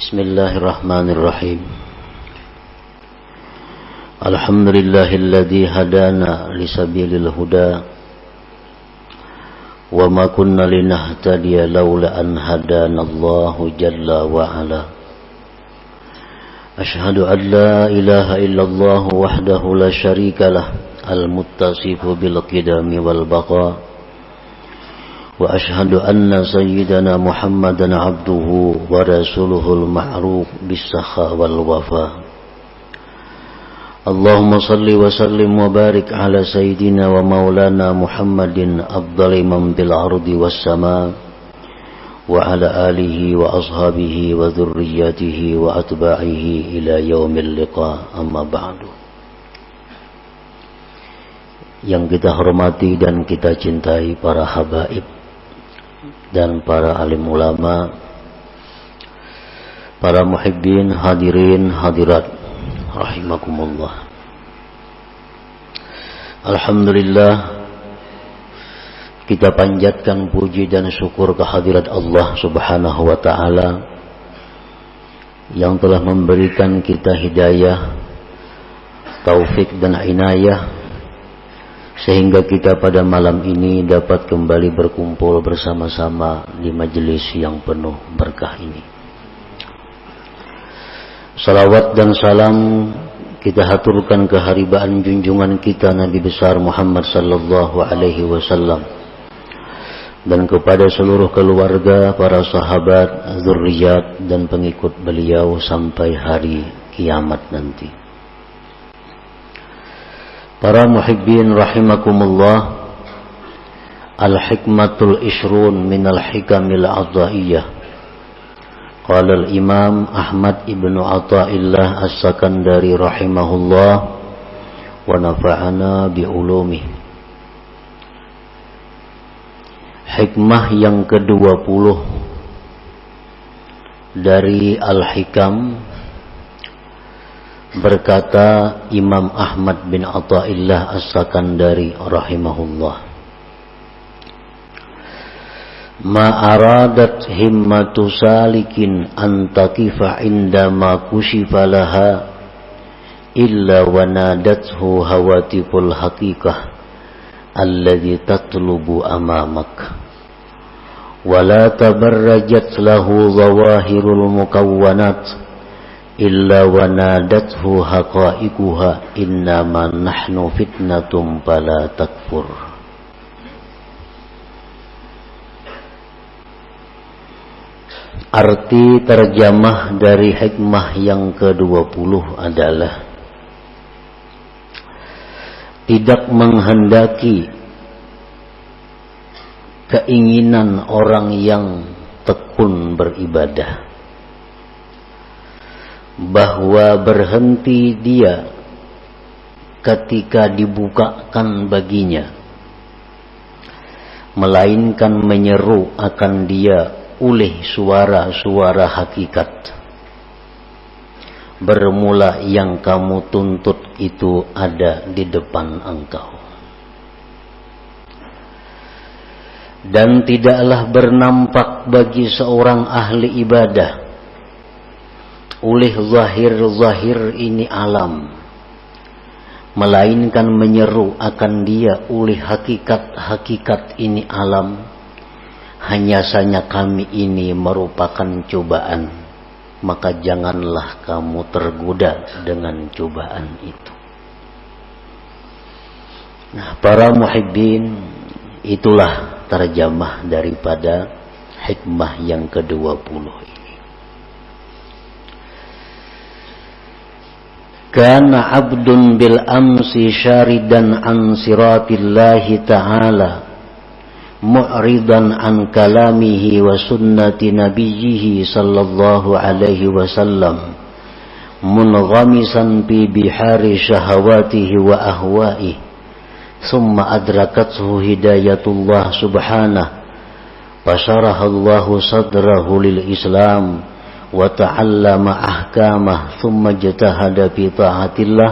Bismillahirrahmanirrahim. Alhamdulillahilladzi hadana lisabilil huda wa ma kunna linahtadiya laula an hadanallahu jalla wa ala. Ashhadu an la ilaha illallah wahdahu la syarika al-muttasifu bil qidami wal baqa. Wa ashhadu anna sayyidana Muhammadan abduhu wa rasuluhul ma'ruf bis-sakha wal wafa. Allahumma salli wa sallim wa barik ala sayyidina wa maulana Muhammadin afdali man bil ardi was sama wa ala alihi wa ashabihi wa dhurriyyatihi wa atba'ihi ila yaumil liqa, amma ba'du. Yang kita hormati dan kita cintai para habaib dan para alim ulama, para muhibbin, hadirin, hadirat, rahimakumullah. Alhamdulillah, kita panjatkan puji dan syukur kehadirat Allah subhanahu wa ta'ala yang telah memberikan kita hidayah, taufik dan inayah, sehingga kita pada malam ini dapat kembali berkumpul bersama-sama di majelis yang penuh berkah ini. Salawat dan salam kita haturkan keharibaan junjungan kita Nabi besar Muhammad sallallahu alaihi wasallam dan kepada seluruh keluarga, para sahabat, zurriyat dan pengikut beliau sampai hari kiamat nanti. Para muhibbin rahimakumullah, al-hikmatul ishrun minal hikamil adha'iyah. Qala al-imam Ahmad ibnu Athaillah as-Sakandari rahimahullah wa nafa'ana bi'ulumih. Hikmah yang ke-20 dari Al-Hikam. Berkata Imam Ahmad bin Athaillah as-Sakandari rahimahullah, ma aradat himmatu salikin an taqifa indama kushifa laha illa wa nadathu hawatiful haqiqah alladhi tatlubu amamak wa la tabarrajat lahu zawahirul mukawwanat illa wa nadathu haqa'iquha innama nahnu fitnatum fala takfur. Arti terjemah dari hikmah yang ke-20 adalah tidak menghendaki keinginan orang yang tekun beribadah bahwa berhenti dia ketika dibukakan baginya, melainkan menyeru akan dia oleh suara-suara hakikat. Bermula yang kamu tuntut itu ada di depan engkau. Dan tidaklah bernampak bagi seorang ahli ibadah oleh zahir-zahir ini alam, melainkan menyeru akan dia oleh hakikat-hakikat ini alam. Hanya saja kami ini merupakan cobaan, maka janganlah kamu tergoda dengan cobaan itu. Nah, para muhibbin, itulah terjemah daripada hikmah yang ke-20 ini. Kana abdun bil amsi syaridan an siratillahi ta'ala mu'ridan an kalamihi wa sunnati nabiyyihi sallallahu alaihi wasallam munghamisan fi bihari syahawatihi wa ahwa'ihi thumma adrakathu hidayatullah subhanahu fasyarahallahu sadrahu lil islam wa ta'allama ahkamah thumma jatahada fi ta'atillah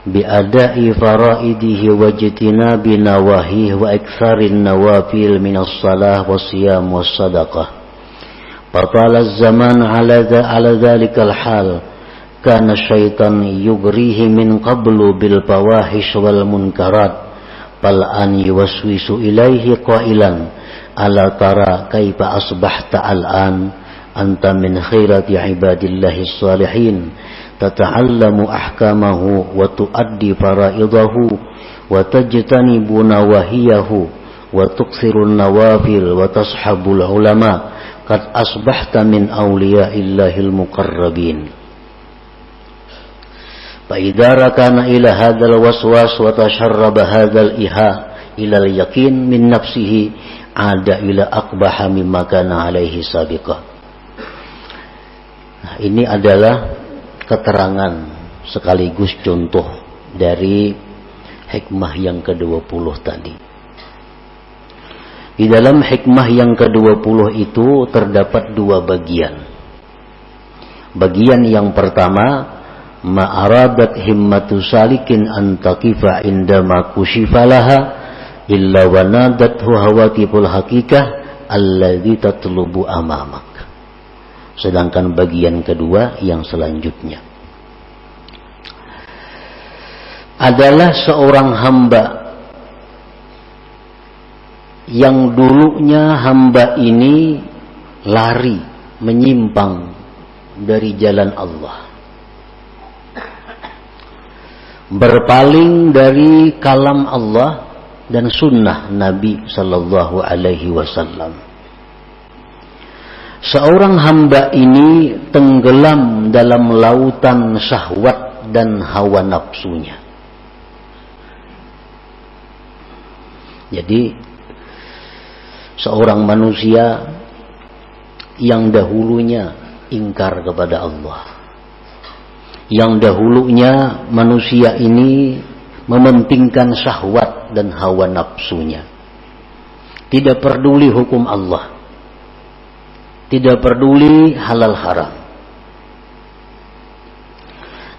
bi ada'i faraidihi wa jitinabi nawahihi wa iktsarin nawafil minas salah was siyam was sadaqah Fatala az-zaman ala dhalikal hal. Kana syaitan yugrihi min qablu bil fawahish wal munkarat. Fal an yuwaswisu ilaihi qailan ala tara kaifa asbahta al-an anta min khairati ibadillahi salihin tata'allamu ahkamahu wa tuaddi faraidahu wa tajtanibu nawahiyahu wa tuksirun nawafil wa tashabul ulama qad asbahta min awliyaillahil muqarrabin. فإذا ركن إلى هذا الوسواس وتشرب هذا الإيهاء إلى اليقين من نفسه عاد إلى أقبح مما كان عليه سابقا. Nah, ini adalah keterangan sekaligus contoh dari hikmah yang ke-20 tadi. Di dalam hikmah yang ke-20 itu terdapat dua bagian. Bagian yang pertama, ma'aradat himmatu salikin an taqifa indama kushifa laha illa wa nadathu hawatiful hakikah alladhi tatlubu amamak. Sedangkan bagian kedua yang selanjutnya adalah seorang hamba yang dulunya hamba ini lari menyimpang dari jalan Allah, berpaling dari kalam Allah dan sunnah Nabi sallallahu alaihi wasallam. Seorang hamba ini tenggelam dalam lautan syahwat dan hawa nafsunya. Jadi seorang manusia yang dahulunya ingkar kepada Allah, yang dahulunya manusia ini mementingkan syahwat dan hawa nafsunya, tidak peduli hukum Allah, tidak peduli halal haram.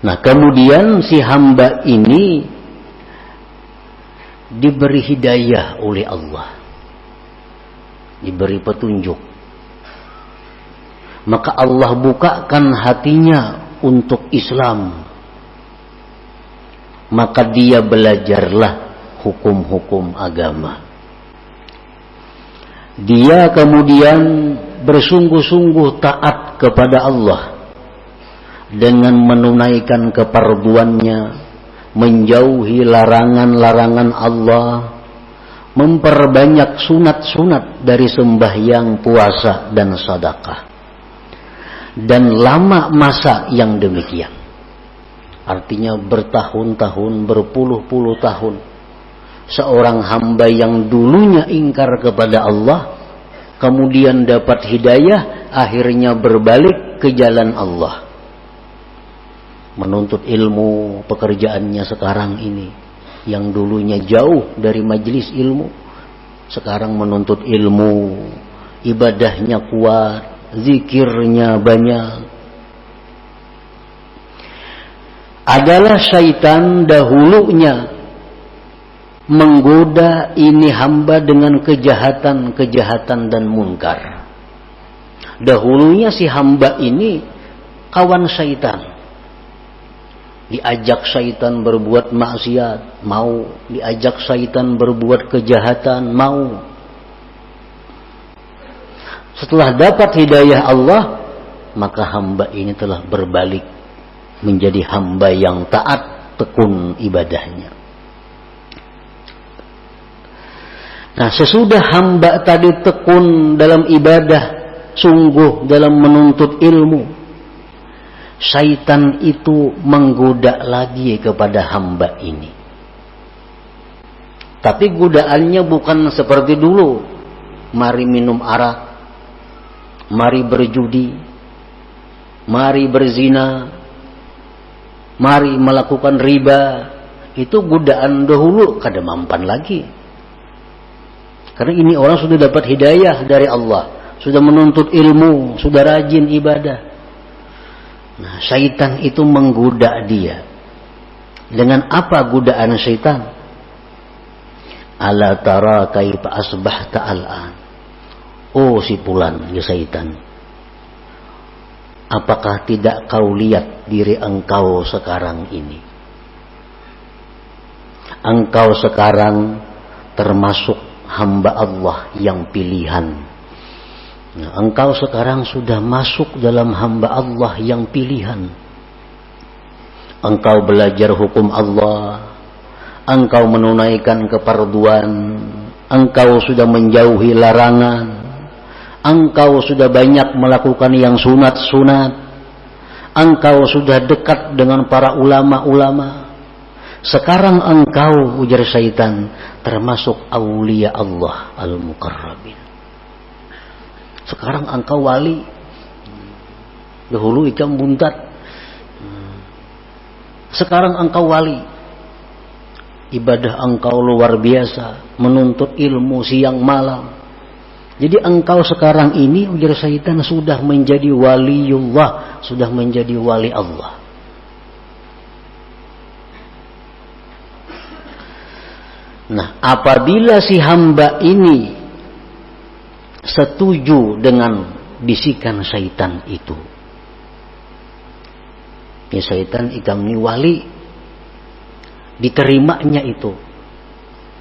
Nah, kemudian si hamba ini diberi hidayah oleh Allah, diberi petunjuk, maka Allah bukakan hatinya untuk Islam, maka dia belajarlah hukum-hukum agama. Dia kemudian bersungguh-sungguh taat kepada Allah dengan menunaikan keperduannya, menjauhi larangan-larangan Allah, memperbanyak sunat-sunat dari sembahyang, puasa, dan sedekah. Dan lama masa yang demikian, artinya bertahun-tahun, berpuluh-puluh tahun, seorang hamba yang dulunya ingkar kepada Allah kemudian dapat hidayah, akhirnya berbalik ke jalan Allah, menuntut ilmu. Pekerjaannya sekarang ini yang dulunya jauh dari majelis ilmu, sekarang menuntut ilmu, ibadahnya kuat, zikirnya banyak. Adalah syaitan dahulunya menggoda ini hamba dengan kejahatan-kejahatan dan munkar. Dahulunya si hamba ini kawan syaitan, diajak syaitan berbuat maksiat, mau. Diajak syaitan berbuat kejahatan, mau. Setelah dapat hidayah Allah, maka hamba ini telah berbalik menjadi hamba yang taat, tekun ibadahnya. Nah, sesudah hamba tadi tekun dalam ibadah, sungguh dalam menuntut ilmu, syaitan itu menggoda lagi kepada hamba ini. Tapi godaannya bukan seperti dulu, mari minum arak, mari berjudi, mari berzina, mari melakukan riba. Itu godaan dahulu, kada mampan lagi. Karena ini orang sudah dapat hidayah dari Allah, sudah menuntut ilmu, sudah rajin ibadah. Nah, syaitan itu menggoda dia. Dengan apa godaan syaitan? Ala tara kaifa asbahta al'an. Oh si fulan, ya syaitan, apakah tidak kau lihat diri engkau sekarang ini? Engkau sekarang termasuk hamba Allah yang pilihan. Nah, engkau sekarang sudah masuk dalam hamba Allah yang pilihan. Engkau belajar hukum Allah, engkau menunaikan keparduan, engkau sudah menjauhi larangan, engkau sudah banyak melakukan yang sunat-sunat, engkau sudah dekat dengan para ulama-ulama. Sekarang engkau, ujar syaitan, termasuk aulia Allah al-muqarrabin. Sekarang engkau wali. Dahulu ikan buntat. Sekarang engkau wali. Ibadah engkau luar biasa, menuntut ilmu siang malam. Jadi engkau sekarang ini, ujar syaitan, sudah menjadi waliullah, sudah menjadi wali Allah. Nah, apabila si hamba ini setuju dengan bisikan syaitan itu, ya syaitan ikam ni wali, diterimanya itu,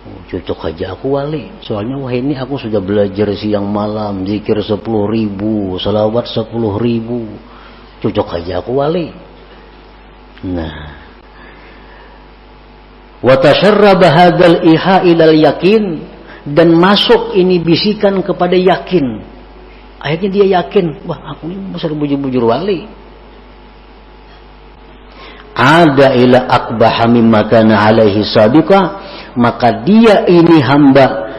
oh, cocok aja aku wali, soalnya wah ini aku sudah belajar siang malam, zikir 10.000, salawat 10.000, cocok aja aku wali. Nah, wa tasharraba hadzal iha ilal yakin, dan masuk ini bisikan kepada yakin. Akhirnya dia yakin, wah aku ini besar bujur-bujur wali. Ada ila akbaha mimma kana alaihi sabiqa, maka dia ini hamba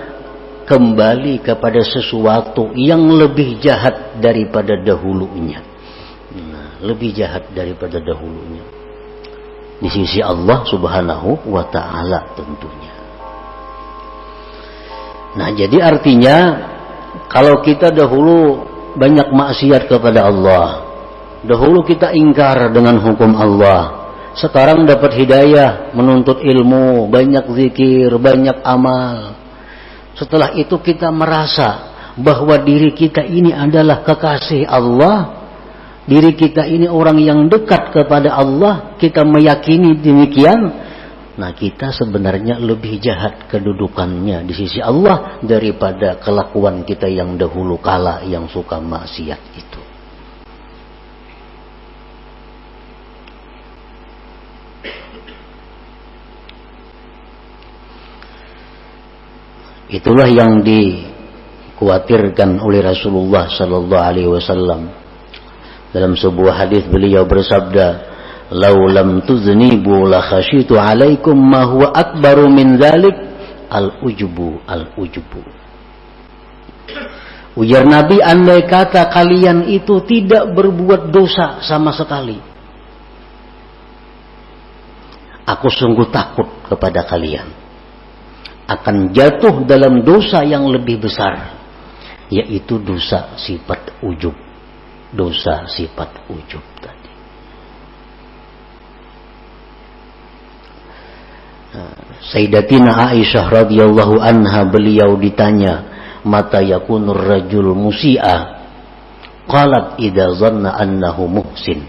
kembali kepada sesuatu yang lebih jahat daripada dahulunya. Nah, lebih jahat daripada dahulunya di sisi Allah Subhanahu wa ta'ala tentunya. Nah, jadi artinya kalau kita dahulu banyak maksiat kepada Allah, dahulu kita ingkar dengan hukum Allah, sekarang dapat hidayah, menuntut ilmu, banyak zikir, banyak amal. Setelah itu kita merasa bahwa diri kita ini adalah kekasih Allah, diri kita ini orang yang dekat kepada Allah, kita meyakini demikian. Nah, kita sebenarnya lebih jahat kedudukannya di sisi Allah daripada kelakuan kita yang dahulu kala yang suka maksiat itu. Itulah yang dikhawatirkan oleh Rasulullah sallallahu alaihi wasallam. Dalam sebuah hadis beliau bersabda, "Lau lam tuznibu la khasyitu 'alaikum ma huwa akbaru min dzalik al-ujubu al-ujubu." Ujar Nabi, andai kata kalian itu tidak berbuat dosa sama sekali, aku sungguh takut kepada kalian akan jatuh dalam dosa yang lebih besar, yaitu dosa sifat ujub. Dosa sifat ujub tadi. Sayyidatina Aisyah radhiyallahu anha, beliau ditanya, mata yakunur rajul musi'a? Qalat idza zanna annahu muhsin.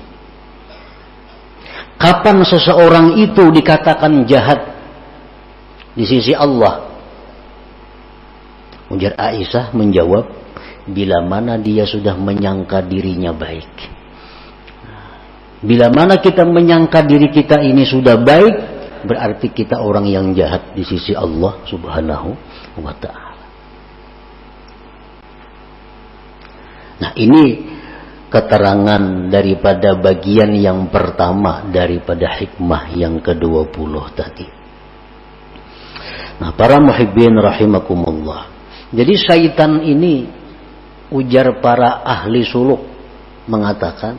Kapan seseorang itu dikatakan jahat di sisi Allah? Ujar Aisyah menjawab, bila mana dia sudah menyangka dirinya baik. Bila mana kita menyangka diri kita ini sudah baik, berarti kita orang yang jahat di sisi Allah Subhanahu wa ta'ala. Nah, ini keterangan daripada bagian yang pertama daripada hikmah yang ke-20 tadi. Nah, para muhibbin rahimakumullah. Jadi syaitan ini, ujar para ahli suluk, mengatakan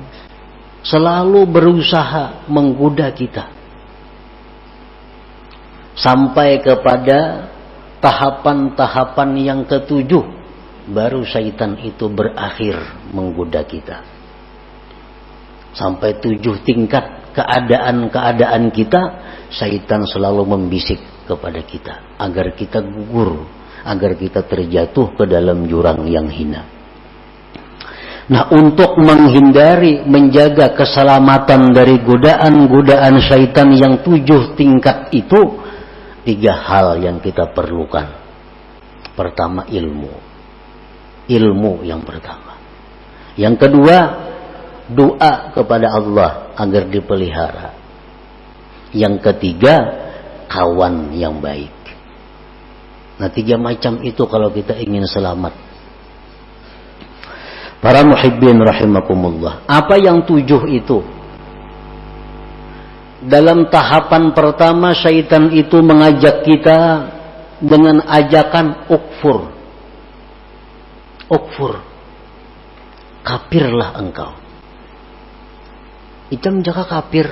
selalu berusaha menggoda kita sampai kepada tahapan-tahapan yang ke-7, baru syaitan itu berakhir menggoda kita. Sampai 7 tingkat keadaan-keadaan kita, syaitan selalu membisik kepada kita agar kita gugur, agar kita terjatuh ke dalam jurang yang hina. Nah, untuk menghindari, menjaga keselamatan dari godaan-godaan syaitan yang 7 tingkat itu, 3 hal yang kita perlukan. Pertama, ilmu. Ilmu yang pertama. Yang kedua, doa kepada Allah agar dipelihara. Yang ketiga, kawan yang baik. Nah, 3 macam itu kalau kita ingin selamat. Para muhibbin rahimakumullah. Apa yang 7 itu? Dalam tahapan pertama, syaitan itu mengajak kita dengan ajakan ukfur. Ukfur. Kafirlah engkau. Icam jaka kafir.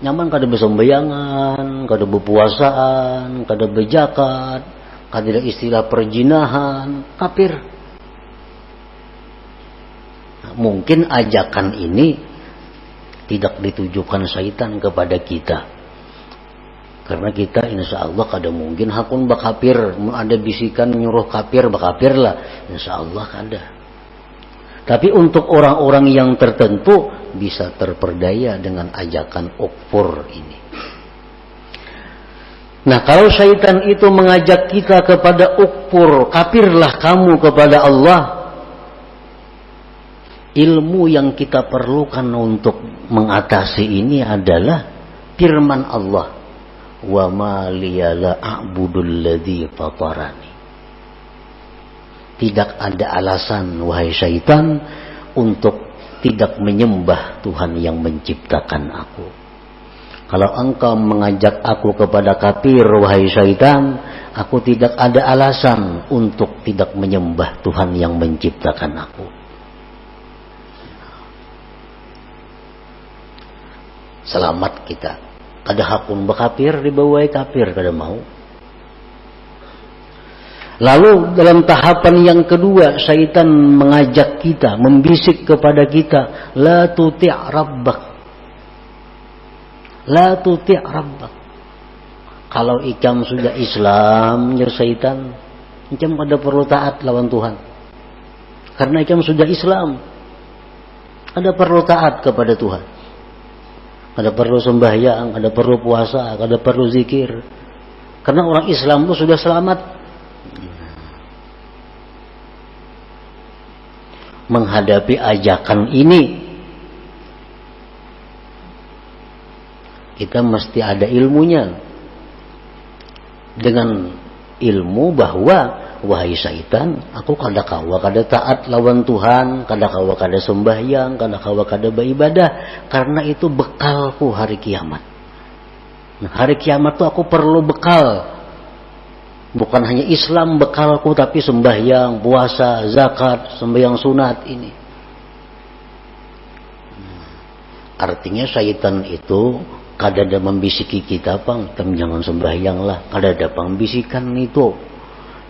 Nyaman kada besembayangan, kada berpuasaan, kada berzakat, kada istilah perjinahan, kafir. Mungkin ajakan ini tidak ditujukan syaitan kepada kita, karena kita insya Allah kada mungkin hakun bakapir. Ada bisikan nyuruh kafir bakapir lah, insya Allah kada. Tapi untuk orang-orang yang tertentu bisa terperdaya dengan ajakan ukfur ini. Nah, kalau syaitan itu mengajak kita kepada ukfur, kafirlah kamu kepada Allah, ilmu yang kita perlukan untuk mengatasi ini adalah firman Allah, wa ma liya la a'budul ladzi fatarani. Tidak ada alasan, wahai syaitan, untuk tidak menyembah Tuhan yang menciptakan aku. Kalau engkau mengajak aku kepada kafir, wahai syaitan, aku tidak ada alasan untuk tidak menyembah Tuhan yang menciptakan aku. Selamat kita. Kada hakun bekafir, dibawai kafir kada mau. Lalu dalam tahapan yang kedua, syaitan mengajak kita, membisik kepada kita, la tuti' rabbak. La tuti' rabbak. Kalau ikam sudah Islam, ya syaitan, ikam kada perlu taat lawan Tuhan. Karena ikam sudah Islam, kada perlu taat kepada Tuhan. Kada perlu sembahyang, kada perlu puasa, kada perlu zikir. Karena orang Islam itu sudah selamat. Menghadapi ajakan ini, kita mesti ada ilmunya. Dengan ilmu bahwa, wahai syaitan, aku kada kawa kada taat lawan Tuhan, kada kawa kada sembahyang, kada kawa kada beribadah, karena itu bekalku hari kiamat. Nah, hari kiamat tuh aku perlu bekal. Bukan hanya Islam bekalku, tapi sembahyang, puasa, zakat, sembahyang sunat ini. Artinya syaitan itu kada ada membisiki kita, pang, jangan sembahyang lah, kada ada pembisikan itu.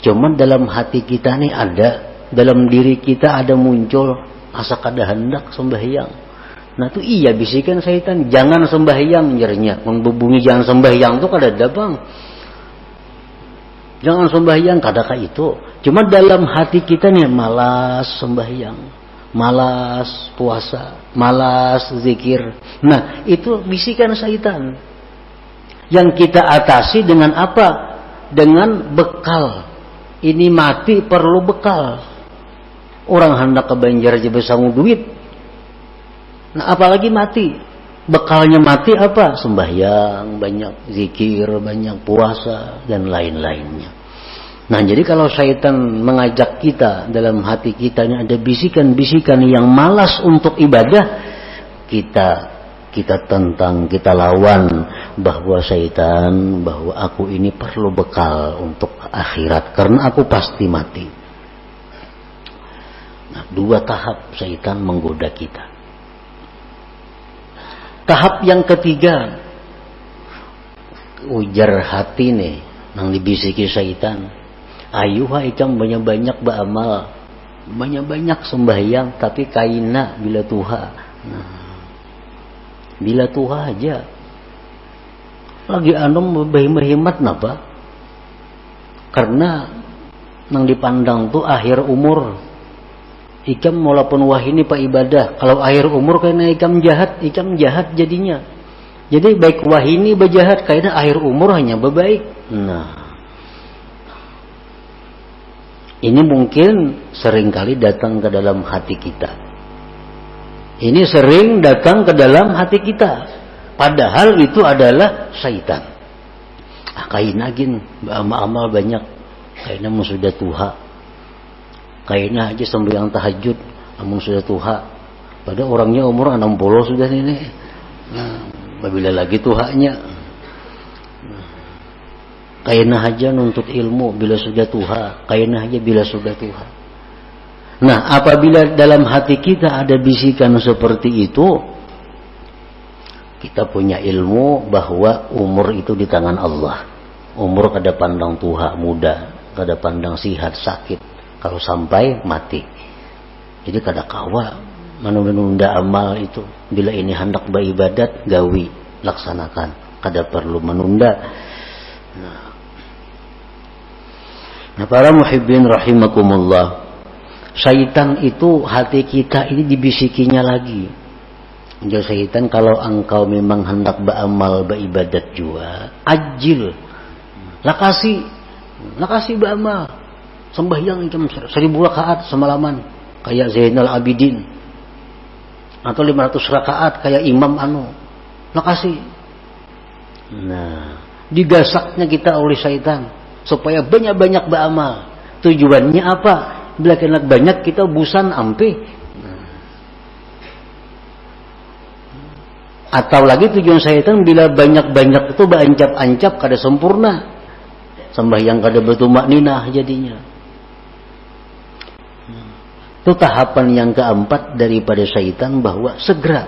Cuman dalam hati kita nih ada, dalam diri kita ada muncul asa kada hendak sembahyang. Nah itu iya bisikan syaitan, jangan sembahyang jernya. Membubungi jangan sembahyang tuh kada ada, bang. Jangan sembahyang, kadakah itu. Cuma dalam hati kita nih malas sembahyang, malas puasa, malas zikir. Nah itu bisikan syaitan. Yang kita atasi dengan apa? Dengan bekal. Ini mati perlu bekal. Orang hendak ke Banjar aja besangu duit. Nah apalagi mati. Bekalnya mati apa? Sembahyang, banyak zikir, banyak puasa, dan lain-lainnya. Nah jadi kalau syaitan mengajak kita, dalam hati kita ini ada bisikan-bisikan yang malas untuk ibadah, kita tentang, kita lawan bahwa syaitan, bahwa aku ini perlu bekal untuk akhirat, karena aku pasti mati. Nah 2 tahap syaitan menggoda kita. Tahap yang ketiga, ujar hati nih nang dibisiki syaitan, ayo ikam banyak-banyak beramal, banyak-banyak sembahyang, tapi kaina bila tuha. Nah, bila tuha aja lagi anom berhemat napa? Karena nang dipandang tuh akhir umur. Ikam walaupun wah ini pak ibadah, kalau akhir umur kena ikam jahat jadinya. Jadi baik wah ini berjahat, kayaknya akhir umur hanya berbaik. Nah, ini mungkin seringkali datang ke dalam hati kita. Ini sering datang ke dalam hati kita. Padahal itu adalah syaitan. Kayaknya gin, amal banyak. Kayaknya sudah tuha. Kayaknya aja sembahyang tahajud, amun sudah tuha. Pada orangnya umur 60 sudah ini. Nah, bila lagi tuhanya. Kayaknya aja nuntut ilmu bila sudah tuha. Kayaknya aja bila sudah tuha. Nah, apabila dalam hati kita ada bisikan seperti itu, kita punya ilmu bahwa umur itu di tangan Allah. Umur kada pandang tuha muda, kada pandang sihat sakit. Kalau sampai mati, jadi kada kawa menunda amal itu. Bila ini hendak beribadat, gawi laksanakan, kada perlu menunda. Nah, para muhibbin rahimakumullah, syaitan itu hati kita ini dibisikinya lagi. Jadi syaitan, kalau engkau memang hendak beramal beribadat juga, ajil, lakasi beramal. Sembahyang jam 1000 rakaat semalaman kayak Zainal Abidin, atau 500 rakaat kayak Imam Nakasi. Nah, digasaknya kita oleh syaitan supaya banyak-banyak beramal. Tujuannya apa? Bila kena banyak kita busan ampe. Atau lagi tujuan syaitan bila banyak-banyak itu berancap-ancap kada sempurna. Sembahyang kada bertumak ninah jadinya. Itu tahapan yang keempat daripada syaitan, bahwa segera.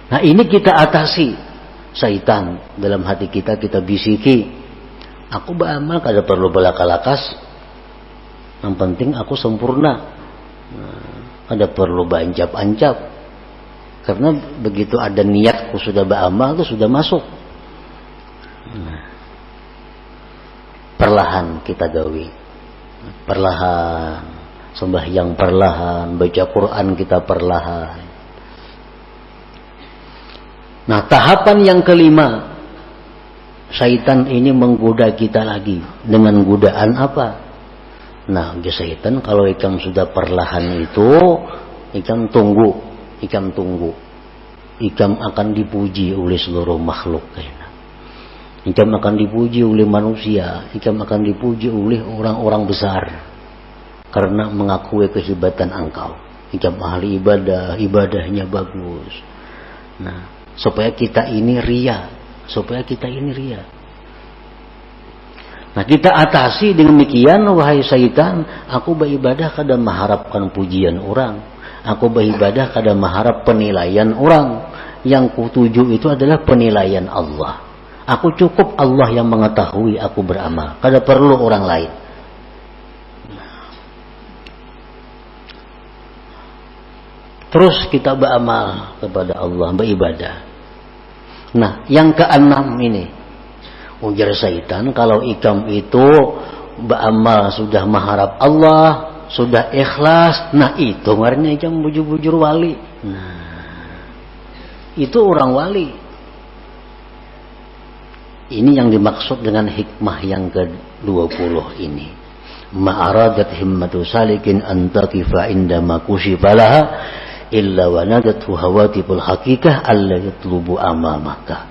Nah, ini kita atasi syaitan dalam hati kita bisiki. Aku beramal kada perlu belaka-lakas. Yang penting aku sempurna. Kada perlu berancap-ancap. Karena begitu ada niatku sudah beramal itu sudah masuk. Perlahan kita gawi. Perlahan, sembahyang perlahan, baca Quran kita perlahan. Nah, tahapan yang kelima, syaitan ini menggoda kita lagi. Dengan godaan apa? Nah, syaitan kalau ikam sudah perlahan itu, ikam tunggu. Ikam akan dipuji oleh seluruh makhluk. Ikam akan dipuji oleh manusia, ikam akan dipuji oleh orang-orang besar karena mengakui kehebatan engkau. Ikam ahli ibadah, ibadahnya bagus. Nah, supaya kita ini ria. Nah, kita atasi dengan demikian, wahai syaitan, aku beribadah kada mengharapkan pujian orang. Aku beribadah kada mengharap penilaian orang. Yang kutuju itu adalah penilaian Allah. Aku cukup Allah yang mengetahui aku beramal. Kada perlu orang lain. Terus kita beramal kepada Allah, beribadah. Nah, yang keenam ini, ujar syaitan, kalau ikam itu beramal sudah mengharap Allah, sudah ikhlas, nah itu ngarannya ikam bujur-bujur wali. Nah, itu orang wali. Ini yang dimaksud dengan hikmah yang ke-20 ini. Ma'aradat himmatu salikin antakifa indama kushifalaha illa wanadathu hawatibul hakikah alla yatlubu amamaka.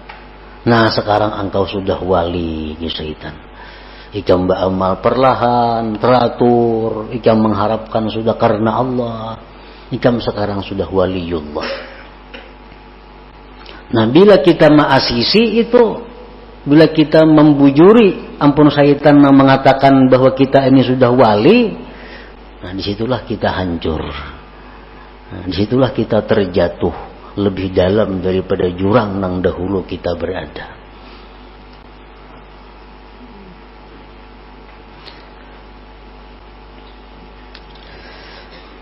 Nah, sekarang engkau sudah wali ya syaitan. Ikam beramal perlahan, teratur. Ikam mengharapkan sudah karena Allah. Ikam sekarang sudah waliullah. Nah, bila kita ma'asisi itu, bila kita membujuri, ampun syaitan mengatakan bahwa kita ini sudah wali, nah disitulah kita hancur. Nah, disitulah kita terjatuh lebih dalam daripada jurang yang dahulu kita berada.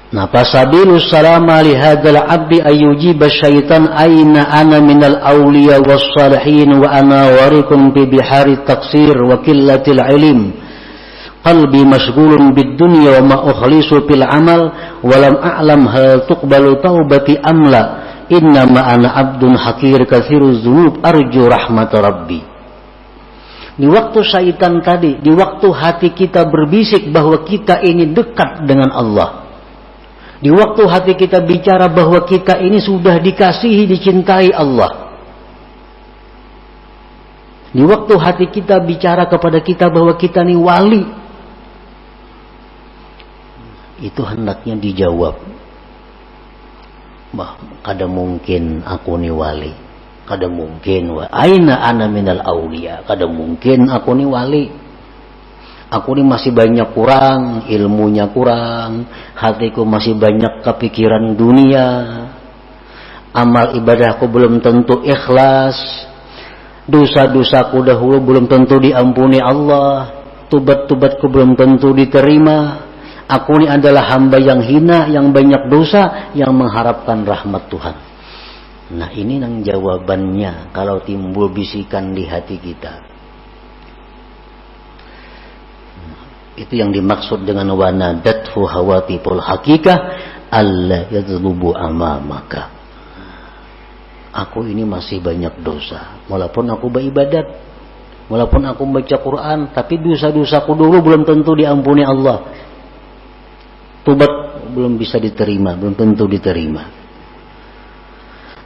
Nah, fasabilus salama li hadzal abdi ayyujiba syaitan aina ana minal awliya was salihin wa ana warikum bi bihari taqsir wa qillatil ilm qalbi mashghulun bid dunya wa ma ukhlisu fil amal wa lam a'lam hal tuqbalu taubati amla inna ma ana abdun hakir katsiruz dzunub arju rahmat rabbi. Di waktu syaitan tadi, di waktu hati kita berbisik bahwa kita ini dekat dengan Allah, di waktu hati kita bicara bahwa kita ini sudah dikasihi, dicintai Allah, di waktu hati kita bicara kepada kita bahwa kita ini wali, itu hendaknya dijawab, bah, kada mungkin aku ni wali, kada mungkin aina ana minal aulia, kada mungkin aku ni wali, aku ni masih banyak kurang, ilmunya kurang, hatiku masih banyak kepikiran dunia, amal ibadahku belum tentu ikhlas, dosa-dosaku dahulu belum tentu diampuni Allah, tubat-tubatku belum tentu diterima. Aku ini adalah hamba yang hina, yang banyak dosa, yang mengharapkan rahmat Tuhan. Nah, ini yang jawabannya kalau timbul bisikan di hati kita. Itu yang dimaksud dengan wanadathu hawatiful hakikah alla yadlubu amamaka. Aku ini masih banyak dosa, walaupun aku beribadat, walaupun aku baca Quran, tapi dosa-dosaku dulu belum tentu diampuni Allah. Tobat belum bisa diterima, belum tentu diterima.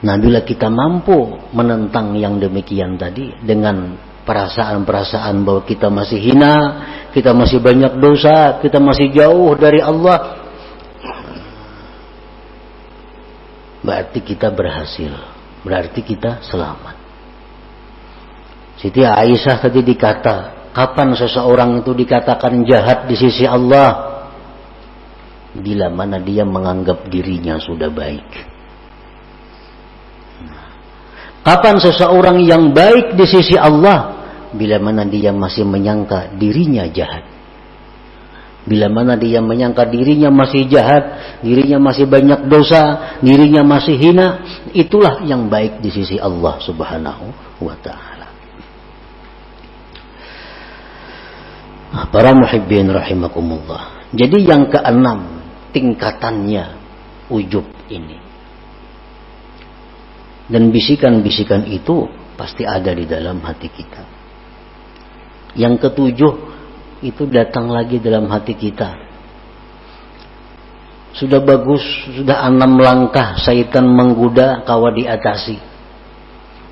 Nah, bila kita mampu menentang yang demikian tadi dengan perasaan-perasaan bahwa kita masih hina, kita masih banyak dosa, kita masih jauh dari Allah, berarti kita berhasil, berarti kita selamat. Siti Aisyah tadi dikata, kapan seseorang itu dikatakan jahat di sisi Allah? Bila mana dia menganggap dirinya sudah baik. Kapan seseorang yang baik di sisi Allah? Bila mana dia masih menyangka dirinya jahat. Bila mana dia menyangka dirinya masih jahat, dirinya masih banyak dosa, dirinya masih hina, itulah yang baik di sisi Allah Subhanahu wa ta'ala. Nah, para muhibbin rahimakumullah. Jadi yang keenam, tingkatannya ujub ini. Dan bisikan-bisikan itu pasti ada di dalam hati kita. Yang ketujuh, itu datang lagi dalam hati kita. Sudah bagus, sudah 6 langkah syaitan menggoda kawa diatasi.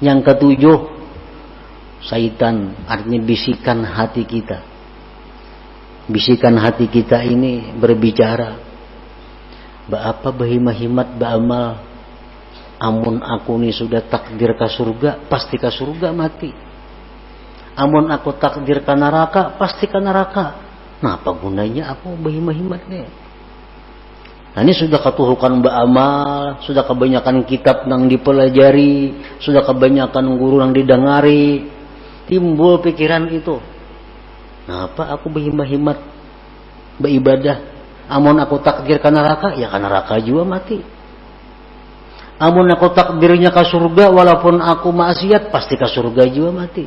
Yang ketujuh, syaitan artinya bisikan hati kita. Bisikan hati kita ini berbicara, apa bahimahimat ba'amal, amun aku ni sudah takdir ke surga, pasti ke surga mati. Amun aku takdir ke neraka, pasti ke neraka. Nah, apa gunanya aku bahimahimat ni? Nah, ini sudah ketuhukan ba'amal, sudah kebanyakan kitab nang dipelajari, sudah kebanyakan guru nang didengari, timbul pikiran itu. Nah, apa aku bahimahimat beribadah? Amun aku takdir ke neraka, ya ke neraka juga mati. Amun aku takdirnya ke surga, walaupun aku maksiat, pasti ke surga juga mati.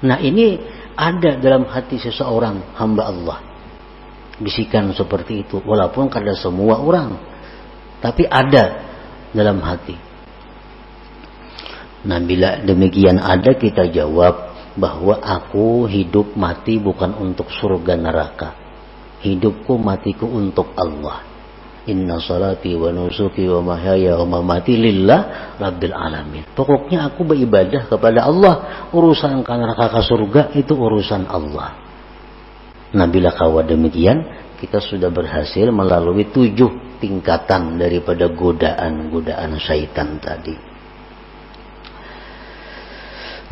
Nah, ini ada dalam hati seseorang hamba Allah. Bisikan seperti itu, walaupun kada semua orang, tapi ada dalam hati. Nah, bila demikian ada, kita jawab bahwa aku hidup mati bukan untuk surga neraka. Hidupku matiku untuk Allah. Inna salati wa nusuki wa mahyaya wa mamati lillah rabbil alamin. Pokoknya aku beribadah kepada Allah. Urusan ke neraka ke surga itu urusan Allah. Nah, bila kawa demikian, kita sudah berhasil melalui 7 tingkatan daripada godaan-godaan syaitan tadi.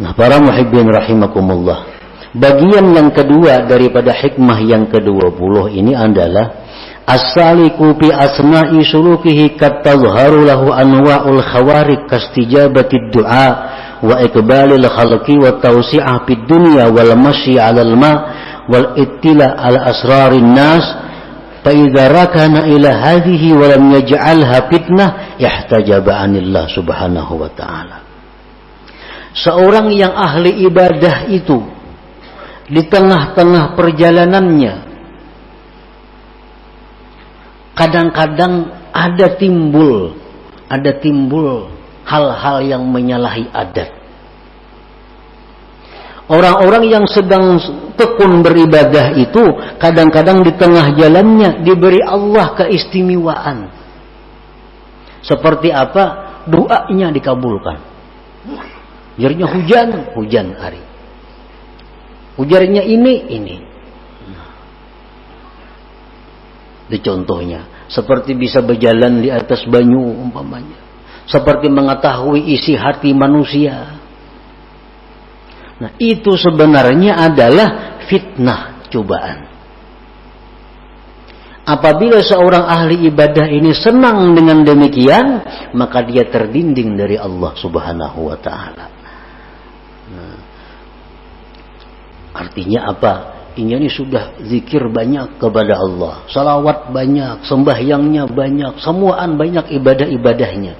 Nah, para muhibbin rahimakumullah, bagian yang kedua daripada hikmah yang ke-20 ini adalah as-saliku fi asna'i sulukihi katazharu lahu anwa'ul khawarik kastijabatid du'a wa iqbalil khalqi wa tawsi'ah fid dunya wal masyi 'alal ma wal ittila' ala asrarin nas fa idza rakana ila hadhihi wa lam yaj'alha fitnah ihtajaba 'anillah subhanahu wa ta'ala. Seorang yang ahli ibadah itu, di tengah-tengah perjalanannya kadang-kadang ada timbul hal-hal yang menyalahi adat. Orang-orang yang sedang tekun beribadah itu kadang-kadang di tengah jalannya diberi Allah keistimewaan. Seperti apa? Doanya dikabulkan. Ujarnya hujan hari. Ujarnya ini. Itu contohnya. Seperti bisa berjalan di atas banyu umpamanya. Seperti mengetahui isi hati manusia. Nah, itu sebenarnya adalah fitnah, cobaan. Apabila seorang ahli ibadah ini senang dengan demikian, maka dia terdinding dari Allah Subhanahu wa ta'ala. Nah, artinya apa? Ini sudah zikir banyak kepada Allah, salawat banyak, sembahyangnya banyak, semuaan banyak ibadah-ibadahnya.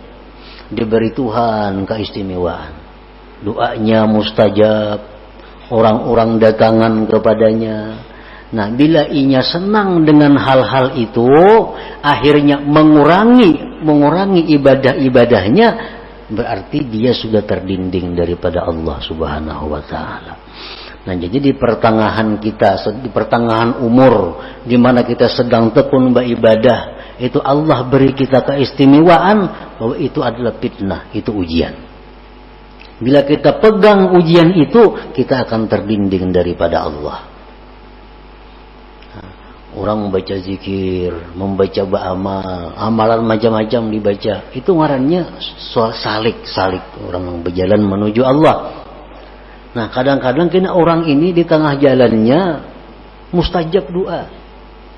Diberi Tuhan keistimewaan. Doanya mustajab, orang-orang datangan kepadanya. Nah, bila ianya senang dengan hal-hal itu, akhirnya mengurangi ibadah-ibadahnya, berarti dia sudah terdinding daripada Allah Subhanahu wa ta'ala. Nah, jadi di pertengahan umur, di mana kita sedang tekun beribadah, itu Allah beri kita keistimewaan bahwa itu adalah fitnah, itu ujian. Bila kita pegang ujian itu, kita akan terdinding daripada Allah. Orang membaca zikir, membaca ba'amal, amalan macam-macam dibaca. Itu ngarannya salik. Orang berjalan menuju Allah. Nah, kadang-kadang kena orang ini di tengah jalannya mustajab doa.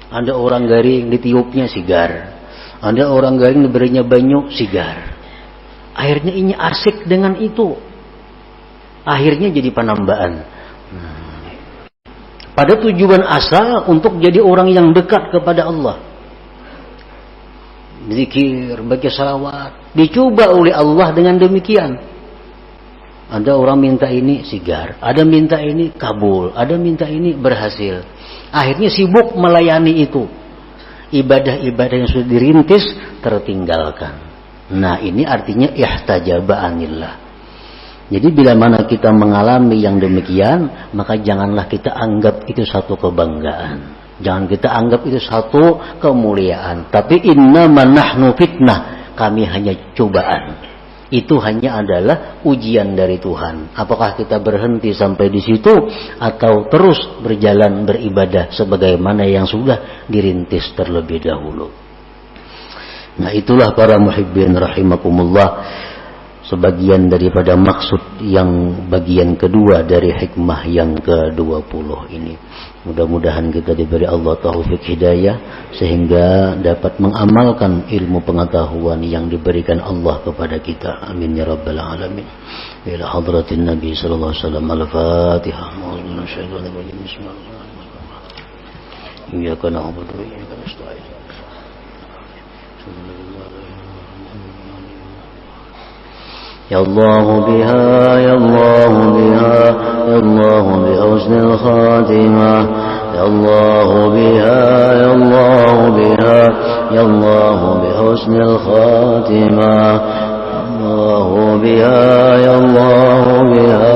Ada orang garing ditiupnya sigar. Ada orang garing diberinya banyu sigar. Akhirnya ini asik dengan itu. Akhirnya jadi penambaan. Pada tujuan asal untuk jadi orang yang dekat kepada Allah. Zikir, baca salawat. Dicoba oleh Allah dengan demikian. Ada orang minta ini sigar. Ada minta ini kabul. Ada minta ini berhasil. Akhirnya sibuk melayani itu. Ibadah-ibadah yang sudah dirintis tertinggalkan. Nah, ini artinya ihtajaba anillah. Jadi bila mana kita mengalami yang demikian, maka janganlah kita anggap itu satu kebanggaan. Jangan kita anggap itu satu kemuliaan. Tapi innama nahnu fitnah. Kami hanya cobaan. Itu hanya adalah ujian dari Tuhan. Apakah kita berhenti sampai di situ atau terus berjalan beribadah sebagaimana yang sudah dirintis terlebih dahulu. Nah, itulah para muhibbin rahimakumullah. Sebagian daripada maksud yang bagian kedua dari hikmah yang ke-20 ini. Mudah-mudahan kita diberi Allah taufik hidayah sehingga dapat mengamalkan ilmu pengetahuan yang diberikan Allah kepada kita. Amin ya rabbal alamin. Ila hadratin Nabi sallallahu alaihi wasallam. Al-Fatihah. Bismillahirrahmanirrahim. Iyyaka na'budu wa iyyaka nasta'in. يا الله بها يا الله بها يا الله بحسن الخاتمة يا الله بها يا الله بها يا الله بحسن الخاتمة يا الله بها يا الله بها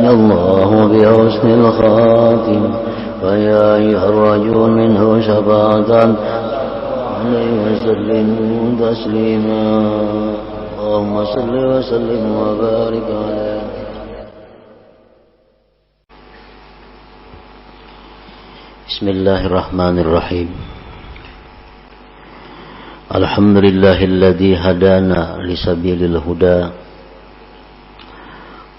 يا الله بحسن الخاتمة فيا أيها الرجل منه شفاعة عليه وسلم تسليما اللهم صل وسلم وبارك عليه. Bismillahirrahmanirrahim. Alhamdulillahilladzi hadana lisabilil huda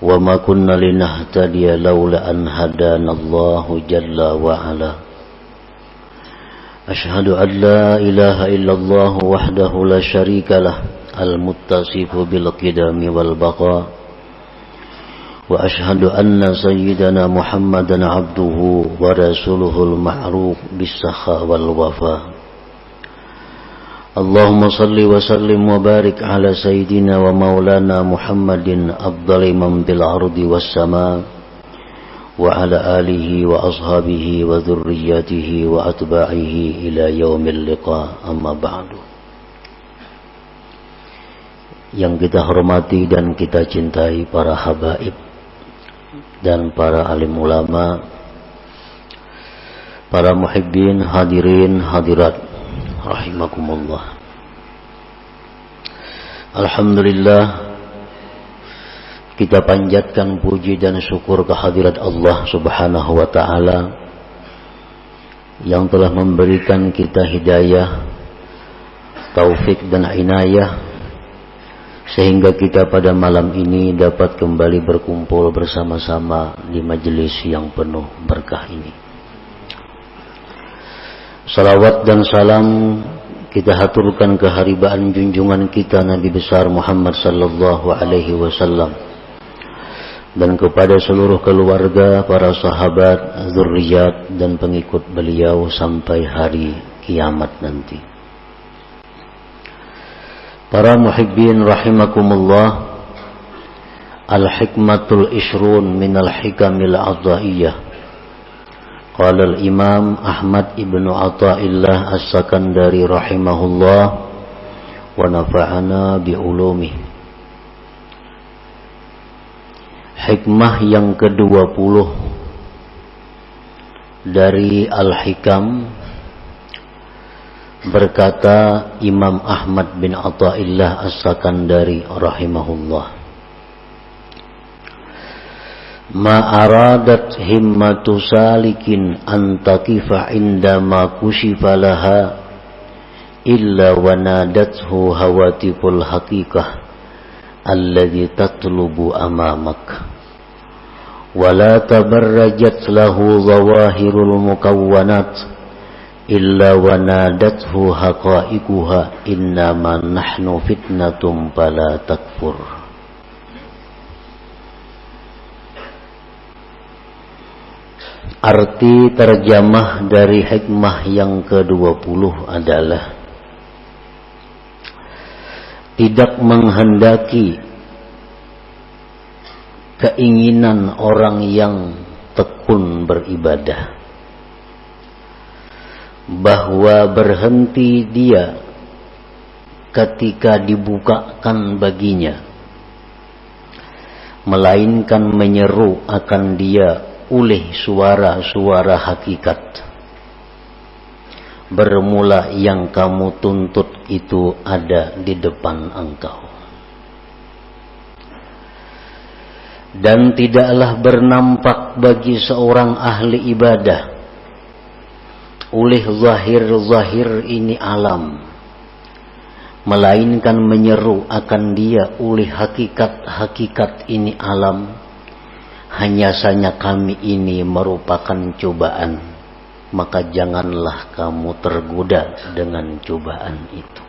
wa ma kunna linahtadiya laula an hadanallahu jalla wa ala. Ashhadu an la ilaha illallah wahdahu la syarika lah al-muttasifu bil qidami wal baqa wa ashhadu anna sayyidana Muhammadan abduhu wa rasuluhul ma'ruf bis sakha wal wafa. Allahumma salli wa sallim wa barik ala sayyidina wa maulana Muhammadin afdali man bil ardi was sama وعلى آله وأصحابه وذرياته وأتباعه إلى يوم اللقاء أما بعد. Yang kita hormati dan kita cintai para habaib dan para alim ulama, para muhibbin, hadirin, hadirat rahimakumullah. Alhamdulillah, kita panjatkan puji dan syukur kehadirat Allah Subhanahu wa ta'ala yang telah memberikan kita hidayah, taufik dan inayah sehingga kita pada malam ini dapat kembali berkumpul bersama-sama di majelis yang penuh berkah ini. Salawat dan salam kita haturkan keharibaan junjungan kita Nabi besar Muhammad sallallahu alaihi wasallam dan kepada seluruh keluarga, para sahabat, zuriat dan pengikut beliau sampai hari kiamat nanti. Para muhibbin rahimakumullah, al-hikmatul ishrun minal hikamil adha'iyah. Qala al-imam Ahmad ibn Athaillah as-Sakandari rahimahullah wa nafa'ana bi'ulumih. Hikmah yang ke-20 dari Al-Hikam. Berkata Imam Ahmad bin Athaillah as-Sakandari rahimahullah, ma aradat himmatu salikin an taqifa indama kushifa laha illa wa nadathu hawatiful haqiqah alladhi tatlubu amamak wa la tabarrajat lahu zawahirul mukawwanat illa wa nadathu haqa'iquha innama nahnu fitnatum fala takfur. Arti terjemah dari hikmah yang ke-20 adalah tidak menghendaki keinginan orang yang tekun beribadah bahwa berhenti dia ketika dibukakan baginya, melainkan menyeru akan dia oleh suara-suara hakikat. Bermula yang kamu tuntut itu ada di depan engkau. Dan tidaklah bernampak bagi seorang ahli ibadah oleh zahir-zahir ini alam, melainkan menyeru akan dia oleh hakikat-hakikat ini alam. Hanya saja kami ini merupakan cobaan, maka janganlah kamu tergoda dengan cobaan itu.